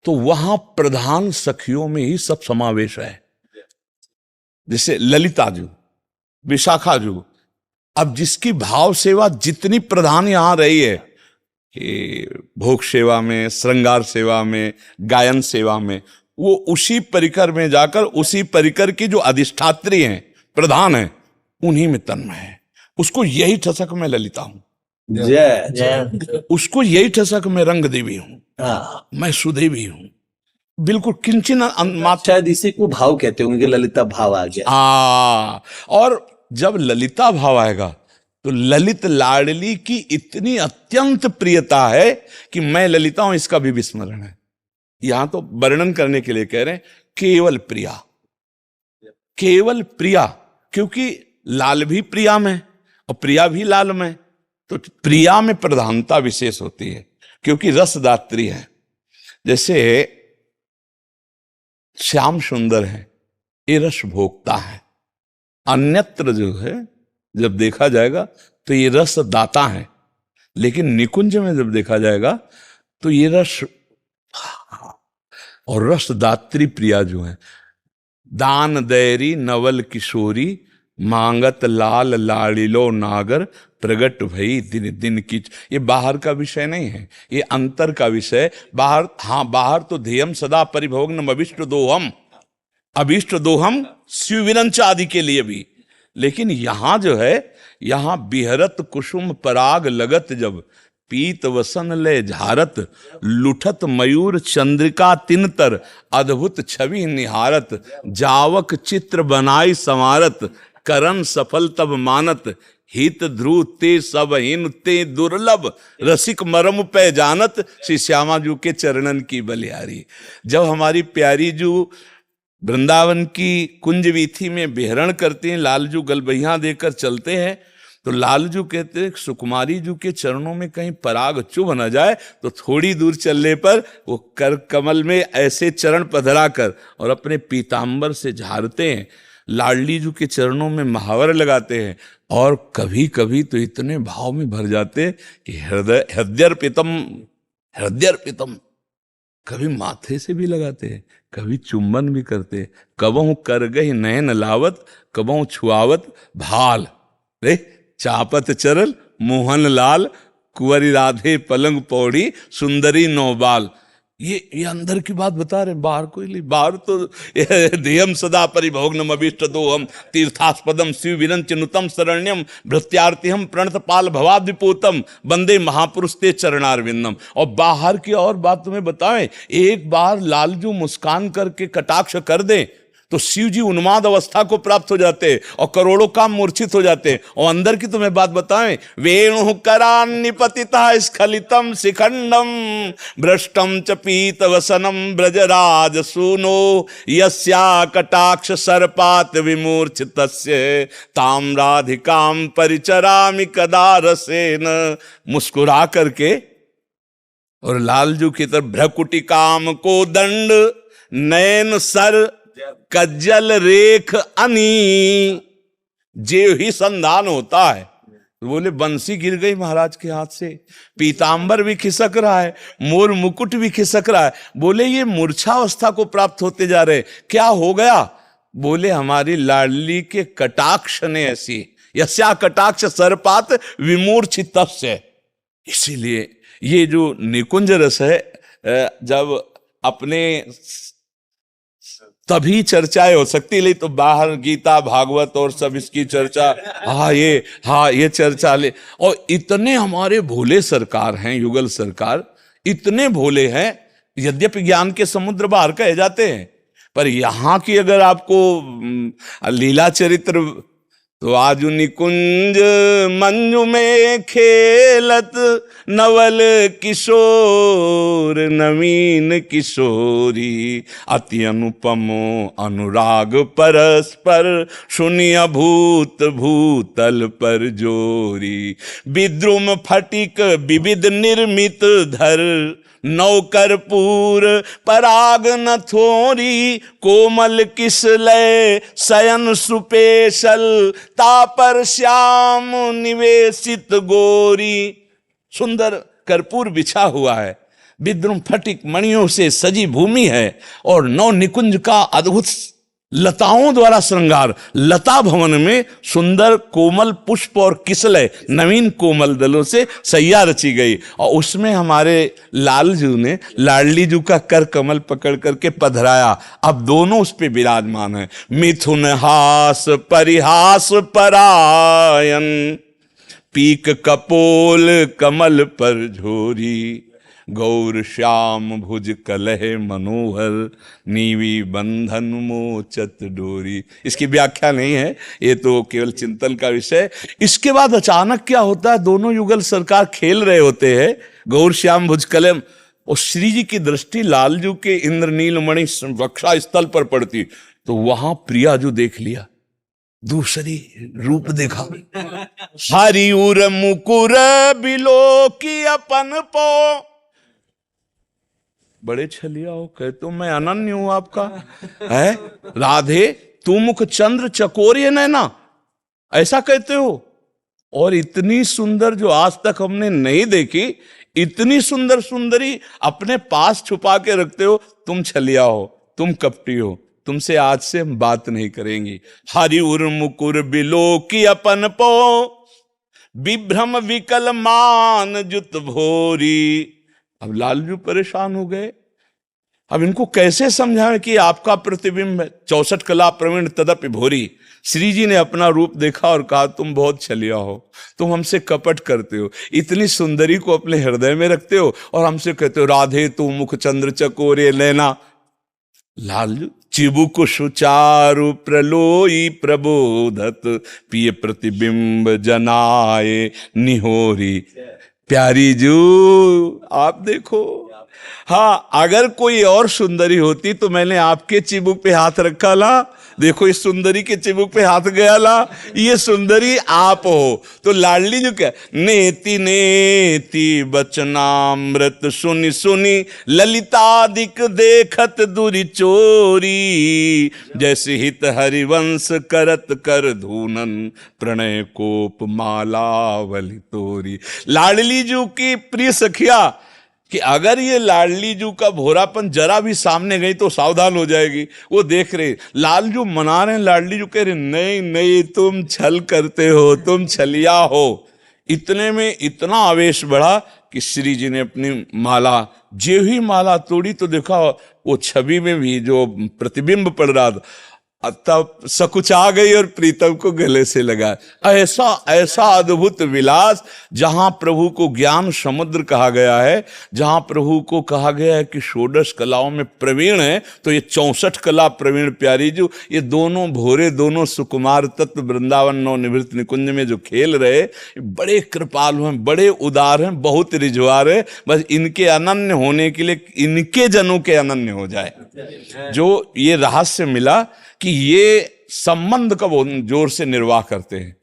तो वहां प्रधान सखियों में ही सब समावेश है। जैसे ललिता जू, विशाखा जू, अब जिसकी भाव सेवा जितनी प्रधान यहां रही है कि भोग सेवा में, श्रृंगार सेवा में, गायन सेवा में, वो उसी परिकर में जाकर उसी परिकर की जो अधिष्ठात्री हैं, प्रधान हैं, उन्हीं में तन्मय है। उसको यही ठसक में ललिता हूं, जय उसको यही ठसक में रंग देवी हूं, मैं सुदेवी हूं, बिल्कुल किंचन मात्र। शायद इसी को भाव कहते होंगे, ललिता भाव आ गया। और जब ललिता भाव आएगा तो ललित लाडली की इतनी अत्यंत प्रियता है कि मैं ललिता हूं, इसका भी विस्मरण है। यहां तो वर्णन करने के लिए कह रहे हैं केवल प्रिया, केवल प्रिया, क्योंकि लाल भी प्रिया में और प्रिया भी लाल में, तो प्रिया में प्रधानता विशेष होती है क्योंकि रसदात्री है। जैसे श्याम सुंदर है, ये रस भोगता है, अन्यत्र जो है जब देखा जाएगा तो ये रस दाता है, लेकिन निकुंज में जब देखा जाएगा तो ये रस, और रसदात्री प्रिया जो है, दान दैरी नवल किशोरी, मांगत लाल लाड़िलो नागर, प्रगट भई दिन दिन की। ये बाहर का विषय नहीं है, ये अंतर का विषय। बाहर, हाँ, बाहर तो ध्येयम सदा परिभोग्नम अभिष्ट दोहम, अभिष्ट दोहम शिवविरंच आदि के लिए भी, लेकिन यहां जो है, यहां बिहरत कुसुम पराग लगत, जब पीत वसन ले झारत, लुठत मयूर चंद्रिका तिनतर, अद्भुत छवि निहारत, जावक चित्र बनाई संवारत, करन सफल तब मानत, हित ध्रुव ते सब हिन ते दुर्लभ, रसिक मरम पे जानत, श्री श्यामा जू के चरणन की बलिहारी। जब हमारी प्यारी जू वृंदावन की कुंज वीथी में विहरण करते हैं, लालजू गलबैया देकर चलते हैं, तो लालजू कहते हैं सुकुमारी जू के चरणों में कहीं पराग चुभ न जाए, तो थोड़ी दूर चलने पर वो कर कमल में ऐसे चरण पधरा कर और अपने पीतांबर से झाड़ते हैं, लाडली जू के चरणों में महावर लगाते हैं, और कभी कभी तो इतने भाव में भर जाते कि हृदयर्पितम, हृदयर्पितम, कभी माथे से भी लगाते हैं, कभी चुंबन भी करते, कबहू कर गई नयन लावत, कबहू छुआवत भाल, रे चापत चरल मोहन लाल, कुंवरी राधे पलंग पौड़ी, सुंदरी नौबाल। ये अंदर की बात बता रहे, बाहर कोई नहीं। बाहर तो ध्येयम सदा परिभोग्नम अभीष्ट दोहम, तीर्थास्पदम शिव विरंच नुतम शरण्यम, भृत्यार्तिहम प्रणत पाल भवाद्विपोतम, वंदे महापुरुष ते चरणारविंदम। और बाहर की और बात तुम्हें बताएं, एक बार लालजू मुस्कान करके कटाक्ष कर दे तो शिव जी उन्माद अवस्था को प्राप्त हो जाते और करोड़ों काम मूर्छित हो जाते। और अंदर की तुम्हें बात बताएं, वेणु करान्निपतिता स्खलितम शिखंडम, भ्रष्टम च पीत वसनम ब्रजराज सूनो, यस्या कटाक्ष सर्पात विमूर्छितस्य, ताम राधिकाम परिचरामि कदा रसेन। मुस्कुरा करके और लालजू की तरफ भ्रकुटी काम को दंड, नयन सर कज्जल रेख अनी, जे ही संधान होता है बोले बंसी गिर गई महाराज के हाथ से, पीतांबर भी खिसक रहा है, मोर मुकुट भी खिसक रहा है। बोले ये मूर्छावस्था को प्राप्त होते जा रहे, क्या हो गया? बोले हमारी लाडली के कटाक्ष ने ऐसी, यस्या कटाक्ष सर्पात विमूर्छितस्य। इसीलिए ये जो निकुंज रस है, जब अपने तभी चर्चाएं हो सकती, ले तो बाहर गीता भागवत और सब इसकी चर्चा, हाँ ये चर्चा ले। और इतने हमारे भोले सरकार हैं, युगल सरकार इतने भोले हैं, यद्यपि ज्ञान के समुद्र बाहर कहे जाते हैं, पर यहाँ की अगर आपको लीला चरित्र, तो आजु निकुंज मंजू में खेलत नवल किशोर नवीन किशोरी, अति अनुपमो अनुराग परस्पर सुनिया भूत भूतल पर जोरी, विद्रुम फटिक विविध निर्मित धर नौकरपूर पराग न थोरी, कोमल किसलय शयन सुपेशल तापर श्याम निवेशित गोरी। सुंदर कर्पूर बिछा हुआ है, विद्रुम फटिक मणियों से सजी भूमि है, और नौ निकुंज का अद्भुत लताओं द्वारा श्रृंगार। लता भवन में सुंदर कोमल पुष्प और किसलय नवीन कोमल दलों से सैया रची गई, और उसमें हमारे लालजू ने लाडली जू का कर कमल पकड़ करके पधराया। अब दोनों उस पे विराजमान है। मिथुन हास परिहास परायन, पीक कपोल कमल पर झोरी, गौर श्याम भुज कलह मनोहर, नीवी बंधन मोचत डोरी। इसकी व्याख्या नहीं है, ये तो केवल चिंतन का विषय। इसके बाद अचानक क्या होता है, दोनों युगल सरकार खेल रहे होते हैं, गौर श्याम भुज कलह, और श्री जी की दृष्टि लालजू के इंद्रनील मणि वक्षा स्थल पर पड़ती, तो वहां प्रियाजू देख लिया, दूसरी रूप देखा। हरिउर मुकुर बिलो की अपन पो, बड़े छलिया हो, कहे तो मैं अनन्य हूं आपका है। राधे तू मुख चंद्र चकोरिय नैना, ऐसा कहते हो, और इतनी सुंदर जो आज तक हमने नहीं देखी, इतनी सुंदर सुंदरी अपने पास छुपा के रखते हो, तुम छलिया हो, तुम कपटी हो, तुमसे आज से हम बात नहीं करेंगे। हरिउर मुकुर बिलो की अपन पो, विभ्रम विकल मान जुत भोरी। अब लालजू परेशान हो गए, अब इनको कैसे समझाएं कि आपका प्रतिबिंब है। 64 कला प्रवीण तदपि भोरी। श्री जी ने अपना रूप देखा और कहा तुम बहुत छलिया हो, तुम हमसे कपट करते हो, इतनी सुंदरी को अपने हृदय में रखते हो और हमसे कहते हो राधे तू मुख चंद्र चकोरे नैना। लालजू चिबुक सुचारु प्रलोई प्रबोधत, पिय प्रतिबिंब जनाए निहोरी। प्यारी जू आप देखो, हाँ अगर कोई और सुंदरी होती तो मैंने आपके चिबुक पे हाथ रखा ला, देखो इस सुंदरी के चिबुक पे हाथ गया ला, ये सुंदरी आप हो। तो लाडली जो क्या, नेति नेति बचनामृत सुनि सुनि ललितादिक देखत दुरि चोरी, जैसे हित हरिवंश करत कर धूनन प्रणय कोप मालावली तोरी। लाडली जू की प्रिय सखिया कि अगर ये लाडली जू का भोरापन जरा भी सामने गई तो सावधान हो जाएगी। वो देख रहे, लालजू मना रहे हैं, लाडली जू कह रहे नहीं नहीं तुम छल करते हो, तुम छलिया हो। इतने में इतना आवेश बढ़ा कि श्री जी ने अपनी माला, जो ही माला तोड़ी तो देखा वो छवि में भी जो प्रतिबिंब पड़ रहा था, तब सकुचा गई और प्रीतम को गले से लगा। ऐसा ऐसा अद्भुत विलास, जहां प्रभु को ज्ञान समुद्र कहा गया है, जहां प्रभु को कहा गया है कि षोडश कलाओं में प्रवीण है, तो ये 64 कला प्रवीण प्यारी जो ये दोनों भोरे, दोनों सुकुमार तत्व वृंदावन नवनिवृत्त निकुंज में जो खेल रहे, बड़े कृपालु हैं, बड़े उदार हैं, बहुत रिझवार है। बस इनके अनन्य होने के लिए इनके जनों के अनन्य हो जाए। जो ये रहस्य मिला कि ये संबंध का बहुत जोर से निर्वाह करते हैं,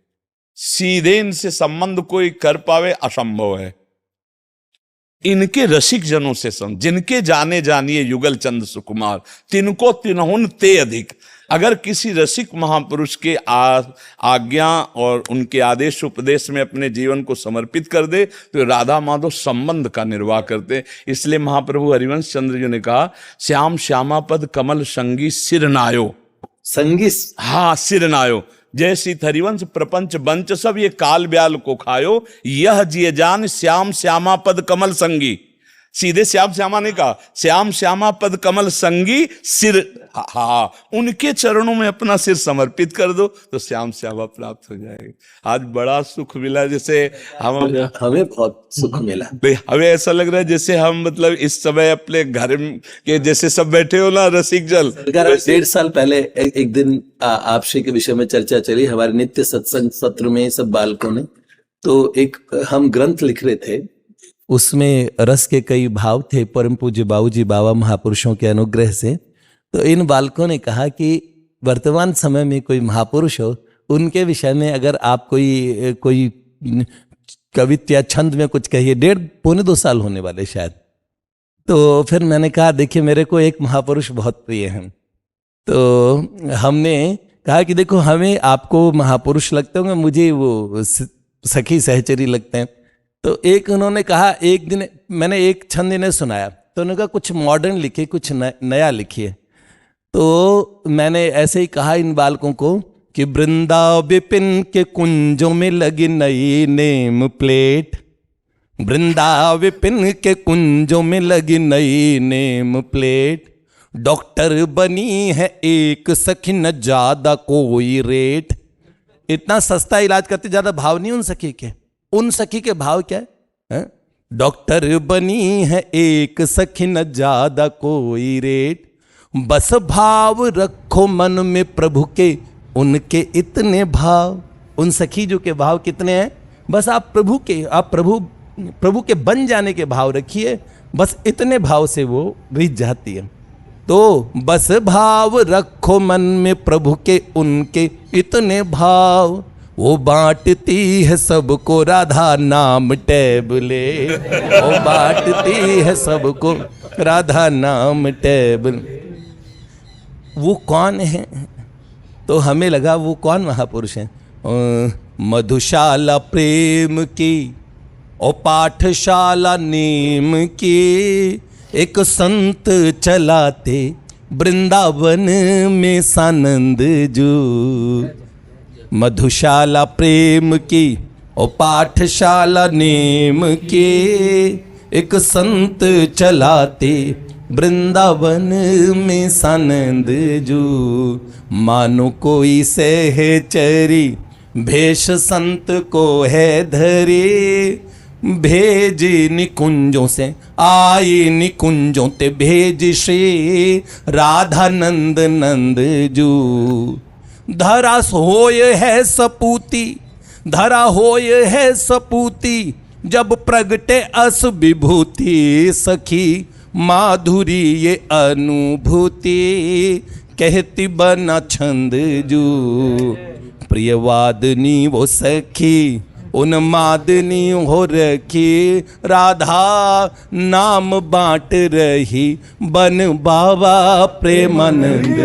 सीधे इनसे संबंध कोई कर पावे असंभव है। इनके रसिक जनों से जिनके जाने जानिए युगल चंद सुकुमार, तिनको तिनहुन ते अधिक। अगर किसी रसिक महापुरुष के आज्ञा और उनके आदेश उपदेश में अपने जीवन को समर्पित कर दे तो राधा माधव संबंध का निर्वाह करते। इसलिए महाप्रभु हरिवंश चंद्र जी ने कहा, श्याम श्यामा पद कमल संगी सिर नायो। संगी, हाँ, सिर नायो। जय सीत हरिवंश प्रपंच बंच सब ये काल ब्याल को खायो, यह जिय जान श्याम श्यामा पद कमल संगी। सीधे श्याम श्यामा ने कहा, श्याम श्यामा पद कमल संगी सिर, हाँ, उनके चरणों में अपना सिर समर्पित कर दो तो श्याम श्यामा प्राप्त हो जाएगी। आज बड़ा सुख मिला, जैसे हमें बहुत सुख मिला। हमें ऐसा लग रहा है जैसे हम मतलब इस समय अपने घर के जैसे सब बैठे हो ना, रसिक जल। 1.5 साल पहले एक दिन आपसे के विषय में चर्चा चली हमारे नित्य सत्संग सत्र में, सब बालकों ने, तो एक हम ग्रंथ लिख रहे थे, उसमें रस के कई भाव थे परम पूज्य बाबूजी बाबा महापुरुषों के अनुग्रह से। तो इन बालकों ने कहा कि वर्तमान समय में कोई महापुरुष हो, उनके विषय में अगर आप कोई कवित्व या छंद में कुछ कहिए। 1.5-2 साल होने वाले शायद। तो फिर मैंने कहा, देखिए मेरे को एक महापुरुष बहुत प्रिय हैं। तो हमने कहा कि देखो, हमें आपको महापुरुष लगते होंगे, मुझे वो सखी सहचरी लगते हैं। तो एक उन्होंने कहा, एक दिन मैंने एक छंद इन्हें सुनाया, तो उन्होंने कहा कुछ मॉडर्न लिखिए, कुछ नया लिखिए। तो मैंने ऐसे ही कहा इन बालकों को कि वृंदा विपिन के कुंजों में लगी नई नेम प्लेट, वृंदा विपिन के कुंजों में लगी नई नेम प्लेट, डॉक्टर बनी है एक सखी न ज्यादा कोई रेट। इतना सस्ता इलाज करते, ज्यादा भाव नहीं उन सखी के। उन सखी के भाव क्या है? डॉक्टर बनी है एक सखी न ज्यादा कोई रेट, बस भाव रखो मन में प्रभु के उनके इतने भाव। उन सखी जो के भाव कितने हैं? बस आप प्रभु के बन जाने के भाव रखिए, बस इतने भाव से वो रिझ जाती है। तो बस भाव रखो मन में प्रभु के उनके इतने भाव, वो बांटती है सबको राधा नाम टैबलेट, वो बांटती है सबको राधा नाम टैबलेट। वो कौन है? तो हमें लगा वो कौन महापुरुष है? मधुशाला प्रेम की और पाठशाला नेम की, एक संत चलाते वृंदावन में सानंद जो। मधुशाला प्रेम की और पाठशाला नेम के, एक संत चलाते वृंदावन में सानंद जो। मानो कोई सहचरी भेष संत को है धरे, भेजी निकुंजों से आई निकुंजों ते भेज श्री राधा नंद नंद जो। धरा होय है सपूती, धरा होय है सपूती, जब प्रगटे अस विभूति, सखी माधुरी ये अनुभूति, कहती बना छंद जो। प्रियवादनी वो सखी उन्मादनी हो रखी, राधा नाम बांट रही बन बाबा प्रेमानंद।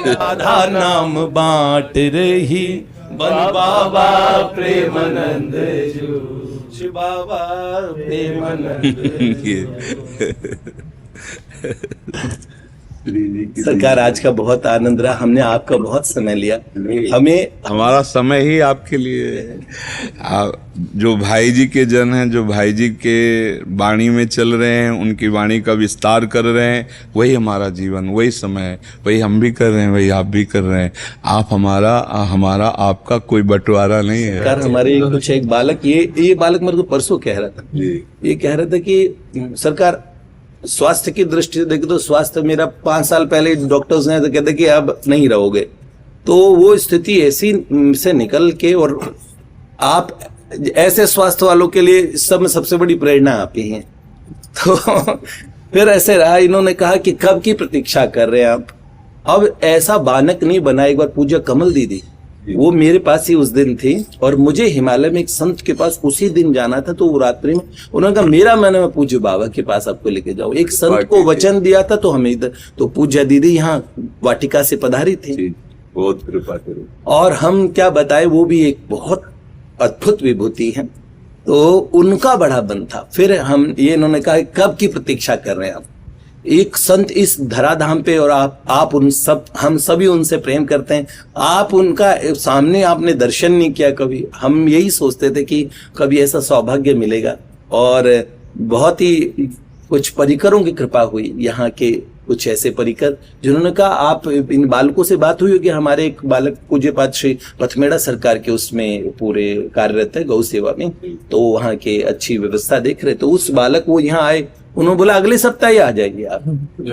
राधा नाम बांट रही बन बाबा प्रेमानंद जो। शिव बाबा प्रेमानंद। सरकार, आज का बहुत आनंद रहा, हमने आपका बहुत समय लिया। हमारा समय ही आपके लिए है। जो भाई जी के जन हैं, जो भाई जी के वाणी में चल रहे हैं, उनकी वाणी का विस्तार कर रहे हैं, वही हमारा जीवन, वही समय है, वही हम भी कर रहे हैं, वही आप भी कर रहे हैं। आप हमारा आपका कोई बंटवारा नहीं है। सरकार, हमारे कुछ एक बालक, ये बालक मेरे को परसों कह रहा था, ये कह रहा था कि सरकार स्वास्थ्य की दृष्टि से देखे तो स्वास्थ्य मेरा 5 साल पहले डॉक्टर्स ने तो कहते कि अब नहीं रहोगे। तो वो स्थिति ऐसी से निकल के, और आप ऐसे स्वास्थ्य वालों के लिए सब में सबसे बड़ी प्रेरणा आप ही हैं। तो फिर ऐसे रहा, इन्होंने कहा कि कब की प्रतीक्षा कर रहे हैं आप? अब ऐसा बालक नहीं बना। एक बार पूज्य कमल दीदी वो मेरे पास ही उस दिन थी और मुझे हिमालय में एक संत के पास उसी दिन जाना था। तो वो रात्रि में उन्होंने कहा मेरा मन है मैं पूज्य बाबा के पास आपको लेके जाऊं। एक संत को वचन दिया था तो हमें इधर, तो पूज्य दीदी यहाँ वाटिका से पधारी थी। बहुत कृपा करो। और हम क्या बताएं, वो भी एक बहुत अद्भुत विभूति है। तो उनका बड़ा मन था। फिर हम ये इन्होंने कहा कब की प्रतीक्षा कर रहे हैं आप, एक संत इस धराधाम पे और आप उन सब, हम सभी उनसे प्रेम करते हैं, आप उनका सामने आपने दर्शन नहीं किया कभी। हम यही सोचते थे कि कभी ऐसा सौभाग्य मिलेगा। और बहुत ही कुछ परिकरों की कृपा हुई, यहाँ के कुछ ऐसे परिकर जिन्होंने कहा आप इन बालकों से बात हुई होगी। हमारे एक बालक पूज्य पाद श्री पथमेड़ा सरकार के उसमें पूरे कार्यरत है गौ सेवा में, तो वहाँ के अच्छी व्यवस्था देख रहे। तो उस बालक वो यहाँ आए, उन्होंने बोला अगले सप्ताह ही आ जाइए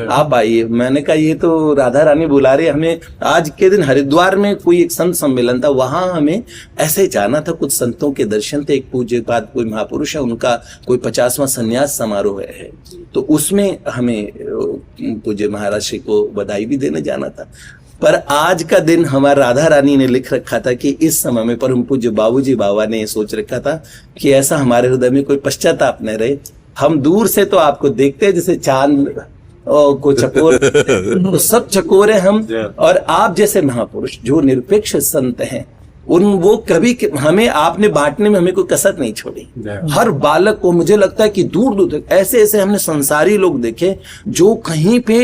आप आइए। मैंने कहा ये तो राधा रानी बुला रही हमें। आज के दिन हरिद्वार में कोई एक संत सम्मेलन था, वहां हमें ऐसे जाना था, कुछ संतों के दर्शन थे। एक पूज्य पाद कोई महापुरुष है, उनका कोई 50वां संन्यास समारोह है, तो उसमें हमें पूज्य महाराज श्री को बधाई भी देने जाना था। पर आज का दिन हमारा राधा रानी ने लिख रखा था कि इस समय में परम पूज्य बाबूजी बाबा ने सोच रखा था कि ऐसा हमारे हृदय में कोई पश्चाताप न रहे। हम दूर से तो आपको देखते हैं जैसे चांद को चकोर तो सब चकोरे हम, और आप जैसे महापुरुष जो निरपेक्ष संत हैं वो कभी हमें आपने बांटने में हमें कोई कसर नहीं छोड़ी। हर बालक को मुझे लगता है कि दूर दूर तक ऐसे ऐसे हमने संसारी लोग देखे जो कहीं पे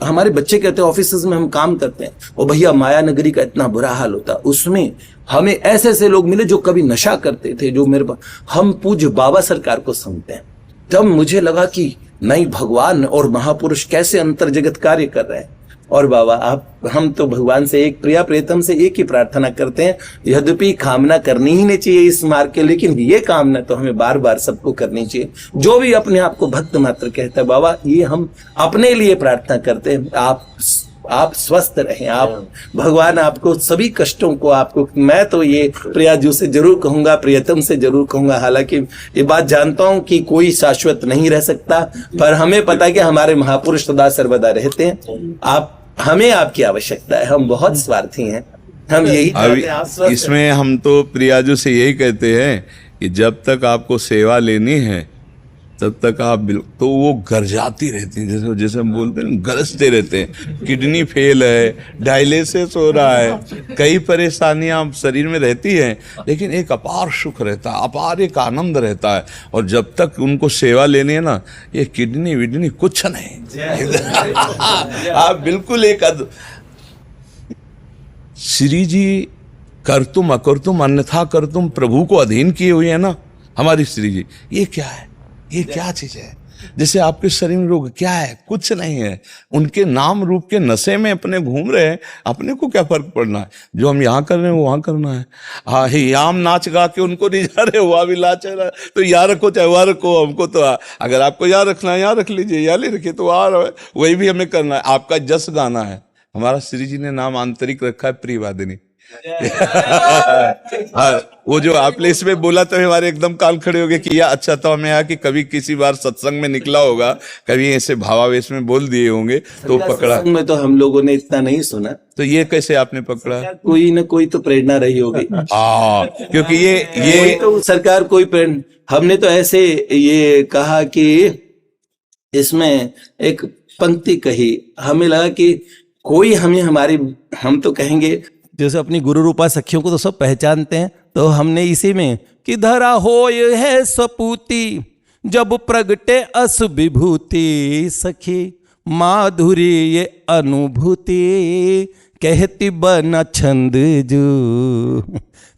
हमारे बच्चे कहते हैं ऑफिस में हम काम करते हैं और भैया माया नगरी का इतना बुरा हाल होता, उसमें हमें ऐसे ऐसे लोग मिले जो कभी नशा करते थे। जो मेरे हम पूज्य बाबा सरकार को सुनते हैं, तब मुझे लगा कि नहीं भगवान और महापुरुष कैसे अंतर जगत कार्य कर रहे हैं। और बाबा आप, हम तो भगवान से एक प्रिया प्रियतम से एक ही प्रार्थना करते हैं, यद्यपि कामना करनी ही नहीं चाहिए इस मार्ग के, लेकिन ये कामना तो हमें बार बार सबको करनी चाहिए। जो भी अपने आप को भक्त मात्र कहता है बाबा, ये हम अपने लिए प्रार्थना करते हैं, आप स्वस्थ रहें, आप भगवान आपको सभी कष्टों को आपको, मैं तो ये प्रियाजू से जरूर कहूंगा, प्रियतम से जरूर कहूंगा। हालांकि ये बात जानता हूं कि कोई शाश्वत नहीं रह सकता, पर हमें पता है कि हमारे महापुरुष सदा सर्वदा रहते हैं। हमें आपकी आवश्यकता है, हम बहुत स्वार्थी हैं, हम यही चाहते हैं आप स्वस्थ इसमें हम तो प्रियाजू से यही कहते हैं कि जब तक आपको सेवा लेनी है तब तक आप तो वो गरजाती रहती है, जैसे हम बोलते हैं गरजते रहते हैं। किडनी फेल है, डायलिसिस हो रहा है, कई परेशानियां शरीर में रहती हैं, लेकिन एक अपार सुख रहता है, अपार एक आनंद रहता है। और जब तक उनको सेवा लेनी है ना, ये किडनी विडनी कुछ नहीं आप बिल्कुल एक श्री जी कर तुम अकर तुम अन्यथा कर तुम प्रभु को अधीन किए हुए है ना हमारी श्री जी। ये क्या है, ये क्या चीज है? जैसे आपके शरीर में रोग क्या है, कुछ नहीं है। उनके नाम रूप के नशे में अपने घूम रहे हैं, अपने को क्या फर्क पड़ना है? जो हम यहाँ कर रहे हैं वो वहां करना है। हाँ याम नाच गा के उनको नहीं जा रहे, वहां भी लाच रहा है, तो यहाँ रखो चाहे वहां रखो। हमको तो अगर आपको यहाँ रखना है यहाँ रख लीजिए, यहाँ ले रखिए तो वहां वही भी हमें करना है। आपका जस गाना है। हमारा श्री जी ने नाम आंतरिक रखा है प्रियवादिनी। वो जो आपने इसमें बोला तो हमारे एकदम कान खड़े हो गए कि या अच्छा तो हमें यहाँ कि कभी किसी बार सत्संग में निकला होगा, कभी ऐसे भावावेश में बोल दिए होंगे तो पकड़ा। सत्संग में तो हम लोगों ने इतना नहीं सुना, तो ये कैसे आपने पकड़ा? कोई ना कोई तो प्रेरणा रही होगी। क्योंकि ये तो सरकार कोई प्रेरणा, हमने तो ऐसे ये कहा कि इसमें एक पंक्ति कही, हमें लगा कि कोई हमें हम तो कहेंगे जैसे अपनी गुरु रूपा सखियों को तो सब पहचानते हैं, तो हमने इसी में कि धरा होय है सपूती जब प्रगटे अस विभूति सखी माधुरी ये अनुभूति कहती बना छंद जो।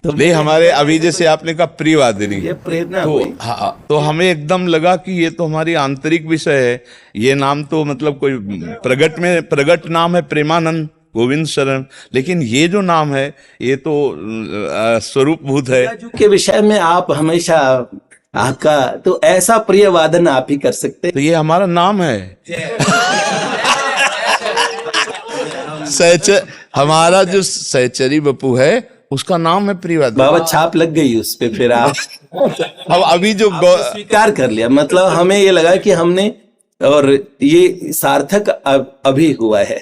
तो ये हमारे अभी जैसे आपने कहा प्रियवादिनी, ये प्रेरणा तो हुई। हाँ, तो हमें एकदम लगा कि ये तो हमारी आंतरिक विषय है। ये नाम तो मतलब कोई प्रगट नाम है प्रेमानंद गोविंद शरण, लेकिन ये जो नाम है ये तो स्वरूप भूत है के विषय में आप हमेशा आपका तो ऐसा प्रिय वादन आप ही कर सकते। तो ये हमारा नाम है हमारा जो सहचरी बपू है उसका नाम है प्रियवादिनी। बाबा छाप लग गई उस पे, फिर आप अब अभी जो स्वीकार कर लिया, मतलब हमें ये लगा कि हमने और ये सार्थक अभी हुआ है।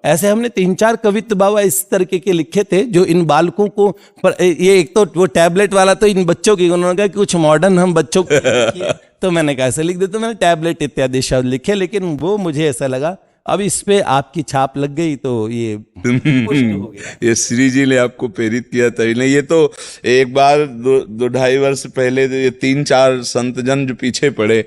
ऐसे हमने 3-4 कवित्व बाबा इस तरीके के लिखे थे जो इन बालकों को, पर ये एक तो वो टैबलेट वाला तो इन बच्चों की, उन्होंने कहा कि कुछ मॉडर्न हम बच्चों को लिखिए। तो मैंने कहा ऐसे लिख दे, तो मैंने टैबलेट इत्यादि शब्द लिखे, लेकिन वो मुझे ऐसा लगा अब इस पे आपकी छाप लग गई तो ये पुष्ट हो गया। ये श्री जी ने आपको प्रेरित किया तभी नहीं, ये तो एक बार 2-2.5 वर्ष पहले ये 3-4 संत जन जो पीछे पड़े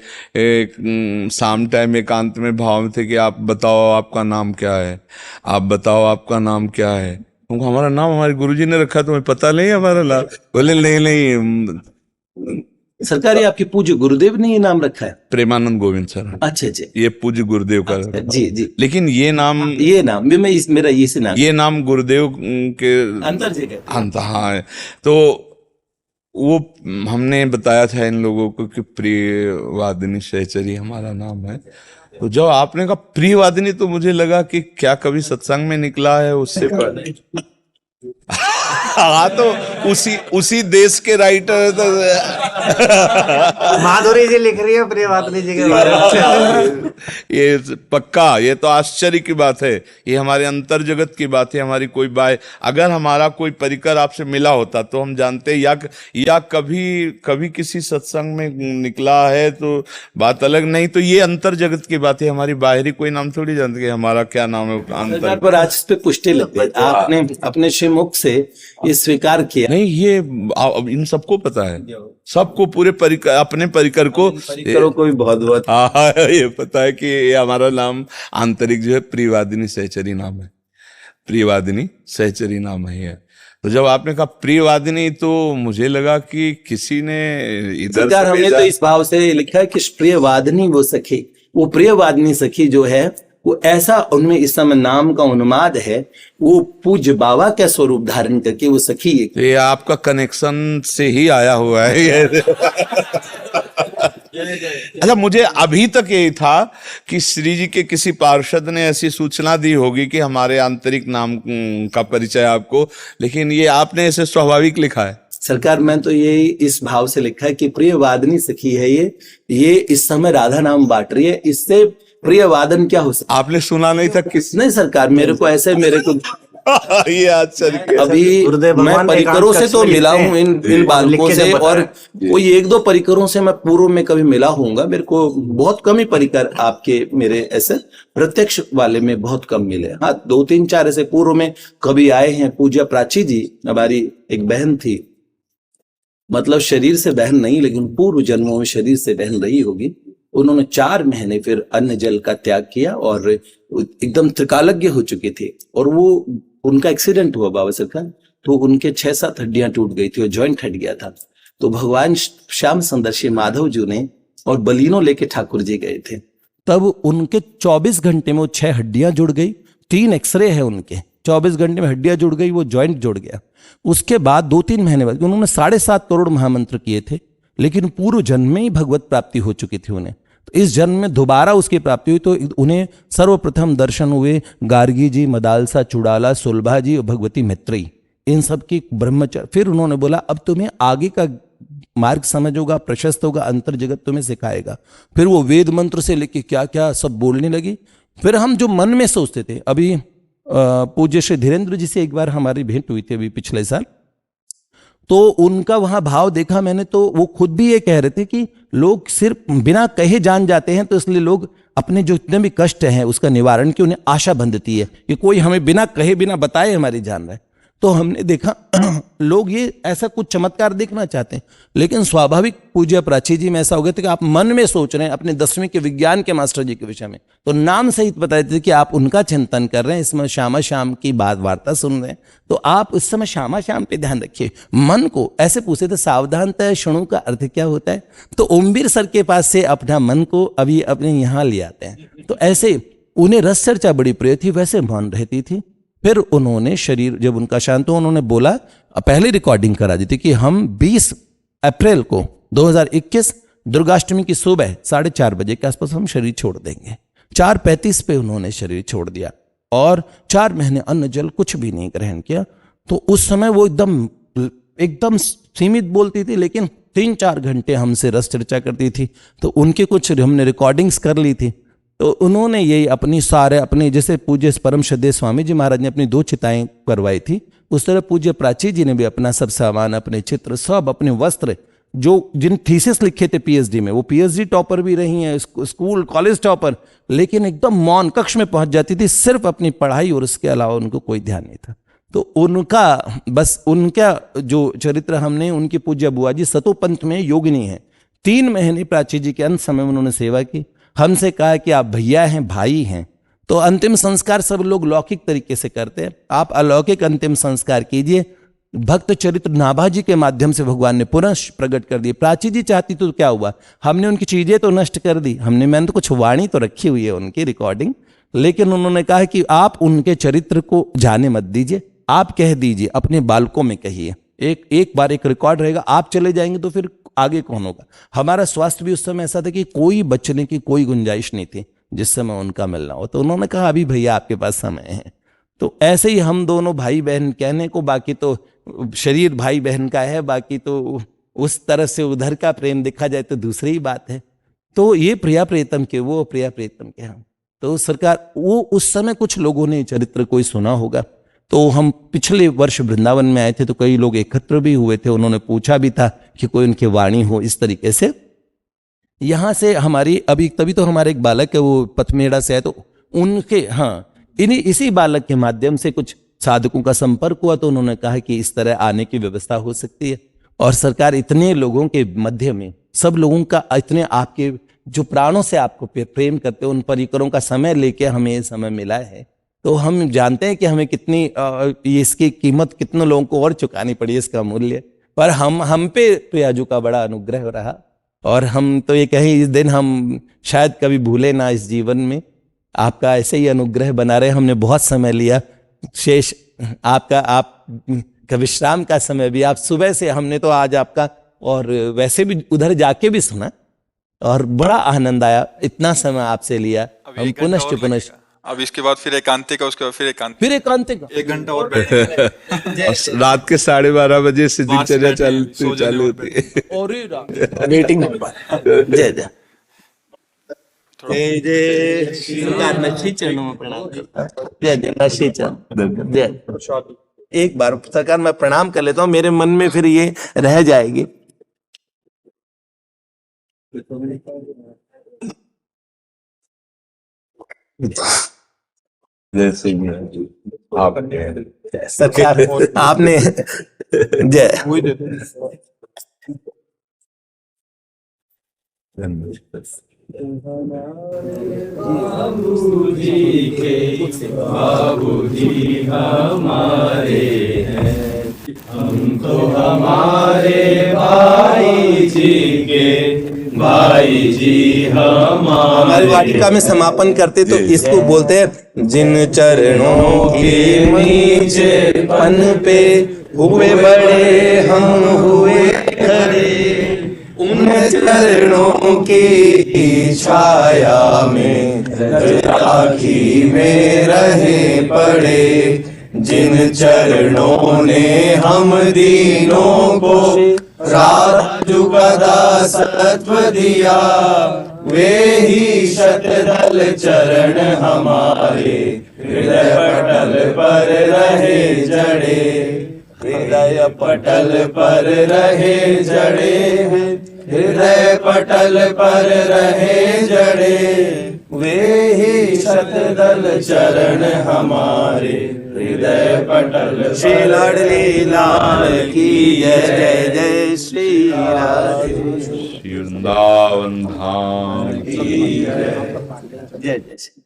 शाम टाइम एकांत में भाव में थे कि आप बताओ आपका नाम क्या है, आप बताओ आपका नाम क्या है। उनको हमारा नाम हमारे गुरुजी ने रखा, तुम्हें पता नहीं हमारा नाम? बोले नहीं सरकार, ये आपके पूज्य गुरुदेव ने ये नाम रखा है? प्रेमानंद गोविंद सर। अच्छा अच्छा, ये पूज्य गुरुदेव का अच्छा, जी जी। लेकिन ये नाम मेरा इसी नाम, ये नाम गुरुदेव के अंतर जगह। हाँ, तो वो हमने बताया था इन लोगों को कि प्रिय वादिनी सहचरी हमारा नाम है। तो जब आपने कहा प्रिय वादिनी तो मुझे लगा कि क्या कभी सत्संग में निकला है उससे पहले। हाँ, तो उसी देश के राइटर तो माधुरी जी लिख रही है प्रियवादिनी जी के बारे में। ये पक्का, ये तो आश्चर्य की बात है, ये हमारे अंतर जगत की बात है। हमारी कोई अगर हमारा कोई परिकर आपसे मिला होता तो हम जानते, या कभी किसी सत्संग में निकला है तो बात अलग, नहीं तो ये अंतर जगत की बात है। हमारी बाहरी कोई नाम थोड़ी जानते कि हमारा क्या नाम है अंतर। पर आज इस पे पुष्टि लग गई, आपने अपने श्रीमुख से ये स्वीकार किया। नहीं, ये इन सबको पता है, सबको पूरे परिकर, अपने परिकर को भी बहुत बहुत हाँ ये पता है कि ये हमारा नाम आंतरिक जो है प्रियवादिनी सहचरी नाम है, प्रियवादिनी सहचरी नाम है ये। तो जब आपने कहा प्रियवादिनी तो मुझे लगा कि किसी ने इधर से हमने तो इस भाव से लिखा है कि प्रियवादिनी वो सखी, वो प्रियवादिनी सखी जो है वो ऐसा उनमें इस समय नाम का उन्माद है, वो पूज्य बाबा का स्वरूप धारण करके वो सखी है। ये आपका कनेक्शन से ही आया हुआ है ये। अच्छा, मुझे अभी तक यही था कि श्री जी के किसी पार्षद ने ऐसी सूचना दी होगी कि हमारे आंतरिक नाम का परिचय आपको, लेकिन ये आपने ऐसे स्वाभाविक लिखा है। सरकार, मैं तो ये इस भाव से लिखा है कि प्रियवादिनी सखी है ये इस समय राधा नाम बांट रही है, इससे प्रिय वादन क्या हो सकता? आपने सुना नहीं था किस? नहीं सरकार, मेरे को ये आश्चर्य। अभी मैं परिकरों से तो मिला हूँ इन बालकों से, और कोई 1-2 परिकरों से मैं पूर्व में कभी मिला हूँगा। मेरे को बहुत कम ही परिकर आपके मेरे ऐसे प्रत्यक्ष वाले में बहुत कम मिले। हाँ, 2-3-4 ऐसे पूर्व में कभी आए हैं। पूज्य प्राची जी हमारी एक बहन थी, मतलब शरीर से बहन नहीं लेकिन पूर्व जन्मों में शरीर से बहन रही होगी। उन्होंने 4 महीने फिर अन्न जल का त्याग किया और एकदम त्रिकालज्ञ हो चुकी थी, और वो उनका एक्सीडेंट हुआ बाबा सरकार, तो उनके 6-7 हड्डियां टूट गई थी और जॉइंट हट गया था। तो भगवान श्याम सुंदर माधव जी ने और बलिनो लेके ठाकुर जी गए थे, तब उनके 24 घंटे में वो 6 हड्डियां जुड़ गई। 3 एक्सरे है उनके, 24 घंटे में हड्डियां जुड़ गई, वो जॉइंट जुड़ गया। उसके बाद 2-3 महीने बाद उन्होंने 7.5 करोड़ महामंत्र किए थे, लेकिन पूर्व जन्म में ही भगवत प्राप्ति हो चुकी थी उन्हें। तो इस जन्म में दोबारा उसकी प्राप्ति हुई, तो उन्हें सर्वप्रथम दर्शन हुए गार्गी जी, मदालसा, चुड़ाला, सुलभा जी और भगवती मैत्रेयी, इन सब की ब्रह्मचर्य। फिर उन्होंने बोला अब तुम्हें आगे का मार्ग समझ होगा, प्रशस्त होगा, अंतर जगत तुम्हें सिखाएगा। फिर वो वेद मंत्र से लेके क्या क्या सब बोलने लगी। फिर हम जो मन में सोचते थे, अभी पूज्य श्री धीरेन्द्र जी से एक बार हमारी भेंट हुई थी अभी पिछले साल, तो उनका वहां भाव देखा मैंने, तो वो खुद भी ये कह रहे थे कि लोग सिर्फ बिना कहे जान जाते हैं, तो इसलिए लोग अपने जो इतने भी कष्ट हैं उसका निवारण की उन्हें आशा बंधती है कि कोई हमें बिना कहे बिना बताए हमारी जान रहा है। तो हमने देखा लोग ये ऐसा कुछ चमत्कार देखना चाहते हैं, लेकिन स्वाभाविक पूज्य प्राची जी में ऐसा हो गया था कि आप मन में सोच रहे हैं अपने 10वीं के विज्ञान के मास्टर जी के विषय में, तो नाम सहित बताए थे कि आप उनका चिंतन कर रहे हैं, इसमें श्यामा श्याम की बात वार्ता सुन रहे हैं, तो आप उस समय श्यामा श्याम पे ध्यान रखिए। मन को ऐसे पूछे थे, सावधानता शुणु का अर्थ क्या होता है, तो ओमवीर सर के पास से अपना मन को अभी अपने यहाँ ले आते हैं। तो ऐसे उन्हें रस चर्चा बड़ी प्रिय थी, वैसे मौन रहती थी। फिर उन्होंने शरीर जब उनका शांत हुआ, उन्होंने बोला, पहले रिकॉर्डिंग करा दी थी कि हम 20 अप्रैल को 2021 दुर्गाष्टमी की सुबह 4:30 बजे के आसपास हम शरीर छोड़ देंगे। 4:35 पे उन्होंने शरीर छोड़ दिया और 4 महीने अन्न जल कुछ भी नहीं ग्रहण किया। तो उस समय वो एकदम सीमित बोलती थी, लेकिन 3-4 घंटे हमसे रस चर्चा करती थी। तो उनके कुछ हमने रिकॉर्डिंग्स कर ली थी। तो उन्होंने यही अपने जैसे पूज्य परम श्रद्धेय स्वामी जी महाराज ने अपनी 2 चिताएं करवाई थी, उस तरह पूज्य प्राची जी ने भी अपना सब सामान, अपने चित्र, सब अपने वस्त्र, जो जिन थीसिस लिखे थे पीएचडी में, वो पीएचडी टॉपर भी रही हैं, स्कूल कॉलेज टॉपर, लेकिन एकदम मौन कक्ष में पहुंच जाती थी, सिर्फ अपनी पढ़ाई और उसके अलावा उनको कोई ध्यान नहीं था। तो उनका जो चरित्र हमने, उनकी पूज्य बुआ जी सतोपंथ में योगिनी है। 3 महीने प्राची जी के अंत समय उन्होंने सेवा की। हमसे कहा कि आप भैया हैं, भाई हैं, तो अंतिम संस्कार सब लोग लौकिक तरीके से करते हैं, आप अलौकिक अंतिम संस्कार कीजिए। भक्त चरित्र नाभा जी के माध्यम से भगवान ने पुनः प्रकट कर दिए। प्राची जी चाहती तो क्या हुआ, हमने उनकी चीजें तो नष्ट कर दी, मैंने तो कुछ वाणी तो रखी हुई है उनकी रिकॉर्डिंग, लेकिन उन्होंने कहा कि आप उनके चरित्र को जाने मत दीजिए, आप कह दीजिए, अपने बालकों में कहिए, एक बार एक रिकॉर्ड रहेगा, आप चले जाएंगे तो फिर आगे कौन होगा। हमारा स्वास्थ्य भी उस समय ऐसा था कि कोई बचने की कोई गुंजाइश नहीं थी जिस समय उनका मिलना हो। तो उन्होंने कहा अभी भैया आपके पास समय है। तो ऐसे ही हम दोनों भाई बहन, कहने को बाकी तो शरीर भाई बहन का है, बाकी तो उस तरह से उधर का प्रेम देखा जाए तो दूसरी ही बात है। तो ये प्रिया प्रियतम के, वो प्रिया प्रियतम के हम। तो सरकार, वो उस समय कुछ लोगों ने चरित्र कोई सुना होगा। तो हम पिछले वर्ष वृंदावन में आए थे, तो कई लोग एकत्र भी हुए थे, उन्होंने पूछा भी था कि कोई उनकी वाणी हो इस तरीके से। यहाँ से हमारी अभी तभी तो हमारे एक बालक है, वो पथमेड़ा से है, तो उनके इसी बालक के माध्यम से कुछ साधकों का संपर्क हुआ, तो उन्होंने कहा कि इस तरह आने की व्यवस्था हो सकती है। और सरकार, इतने लोगों के मध्य में, सब लोगों का, इतने आपके जो प्राणों से आपको प्रेम करते हैं, उन परिकरों का समय लेके हमें ये समय मिला है, तो हम जानते हैं कि हमें कितनी इसकी कीमत कितने लोगों को और चुकानी पड़ी, इसका मूल्य। पर हम पे प्रियाजू का बड़ा अनुग्रह रहा, और हम तो ये कहें इस दिन हम शायद कभी भूले ना इस जीवन में। आपका ऐसे ही अनुग्रह बना रहे। हमने बहुत समय लिया, शेष आपका विश्राम का समय भी, आप सुबह से, हमने तो आज आपका और वैसे भी उधर जाके भी सुना और बड़ा आनंद आया, इतना समय आपसे लिया। हम पुनः अब इसके बाद फिर एकांतिका, उसके बाद फिर एकांतिका 1 घंटा और बैठेंगे। रात के 12:30 बजे से दिनचर्या चालू होती है। और वेटिंग जय जय जय जय श्री चरणों में प्रणाम करता हूं। जय जय श्री चरण जय। एक बार सरकार मैं प्रणाम कर लेता हूँ, मेरे मन में फिर ये रह जाएगी। जैसे सरकार आपने जय बाबूजी हमारे हैं, हम तो हमारे भाई जी के भाई जी हमारी वाटिका में समापन करते तो इसको बोलते हैं, जिन चरणों के नीचे पन पे हुए बड़े हम हुए खड़े, उन चरणों की छाया में राखी में रहे पड़े, जिन चरणों ने हम दीनों को राजू का दासत्व दिया, वे ही शतदल चरण हमारे हृदय पटल पर रहे जड़े, हृदय पटल पर रहे जड़े, हृदय पटल पर रहे जड़े, वे ही शतदल चरण हमारे हृदय पटल। श्री लाडली लाल की जय जय श्री राधे, वृंदावन धाम की जय जय श्री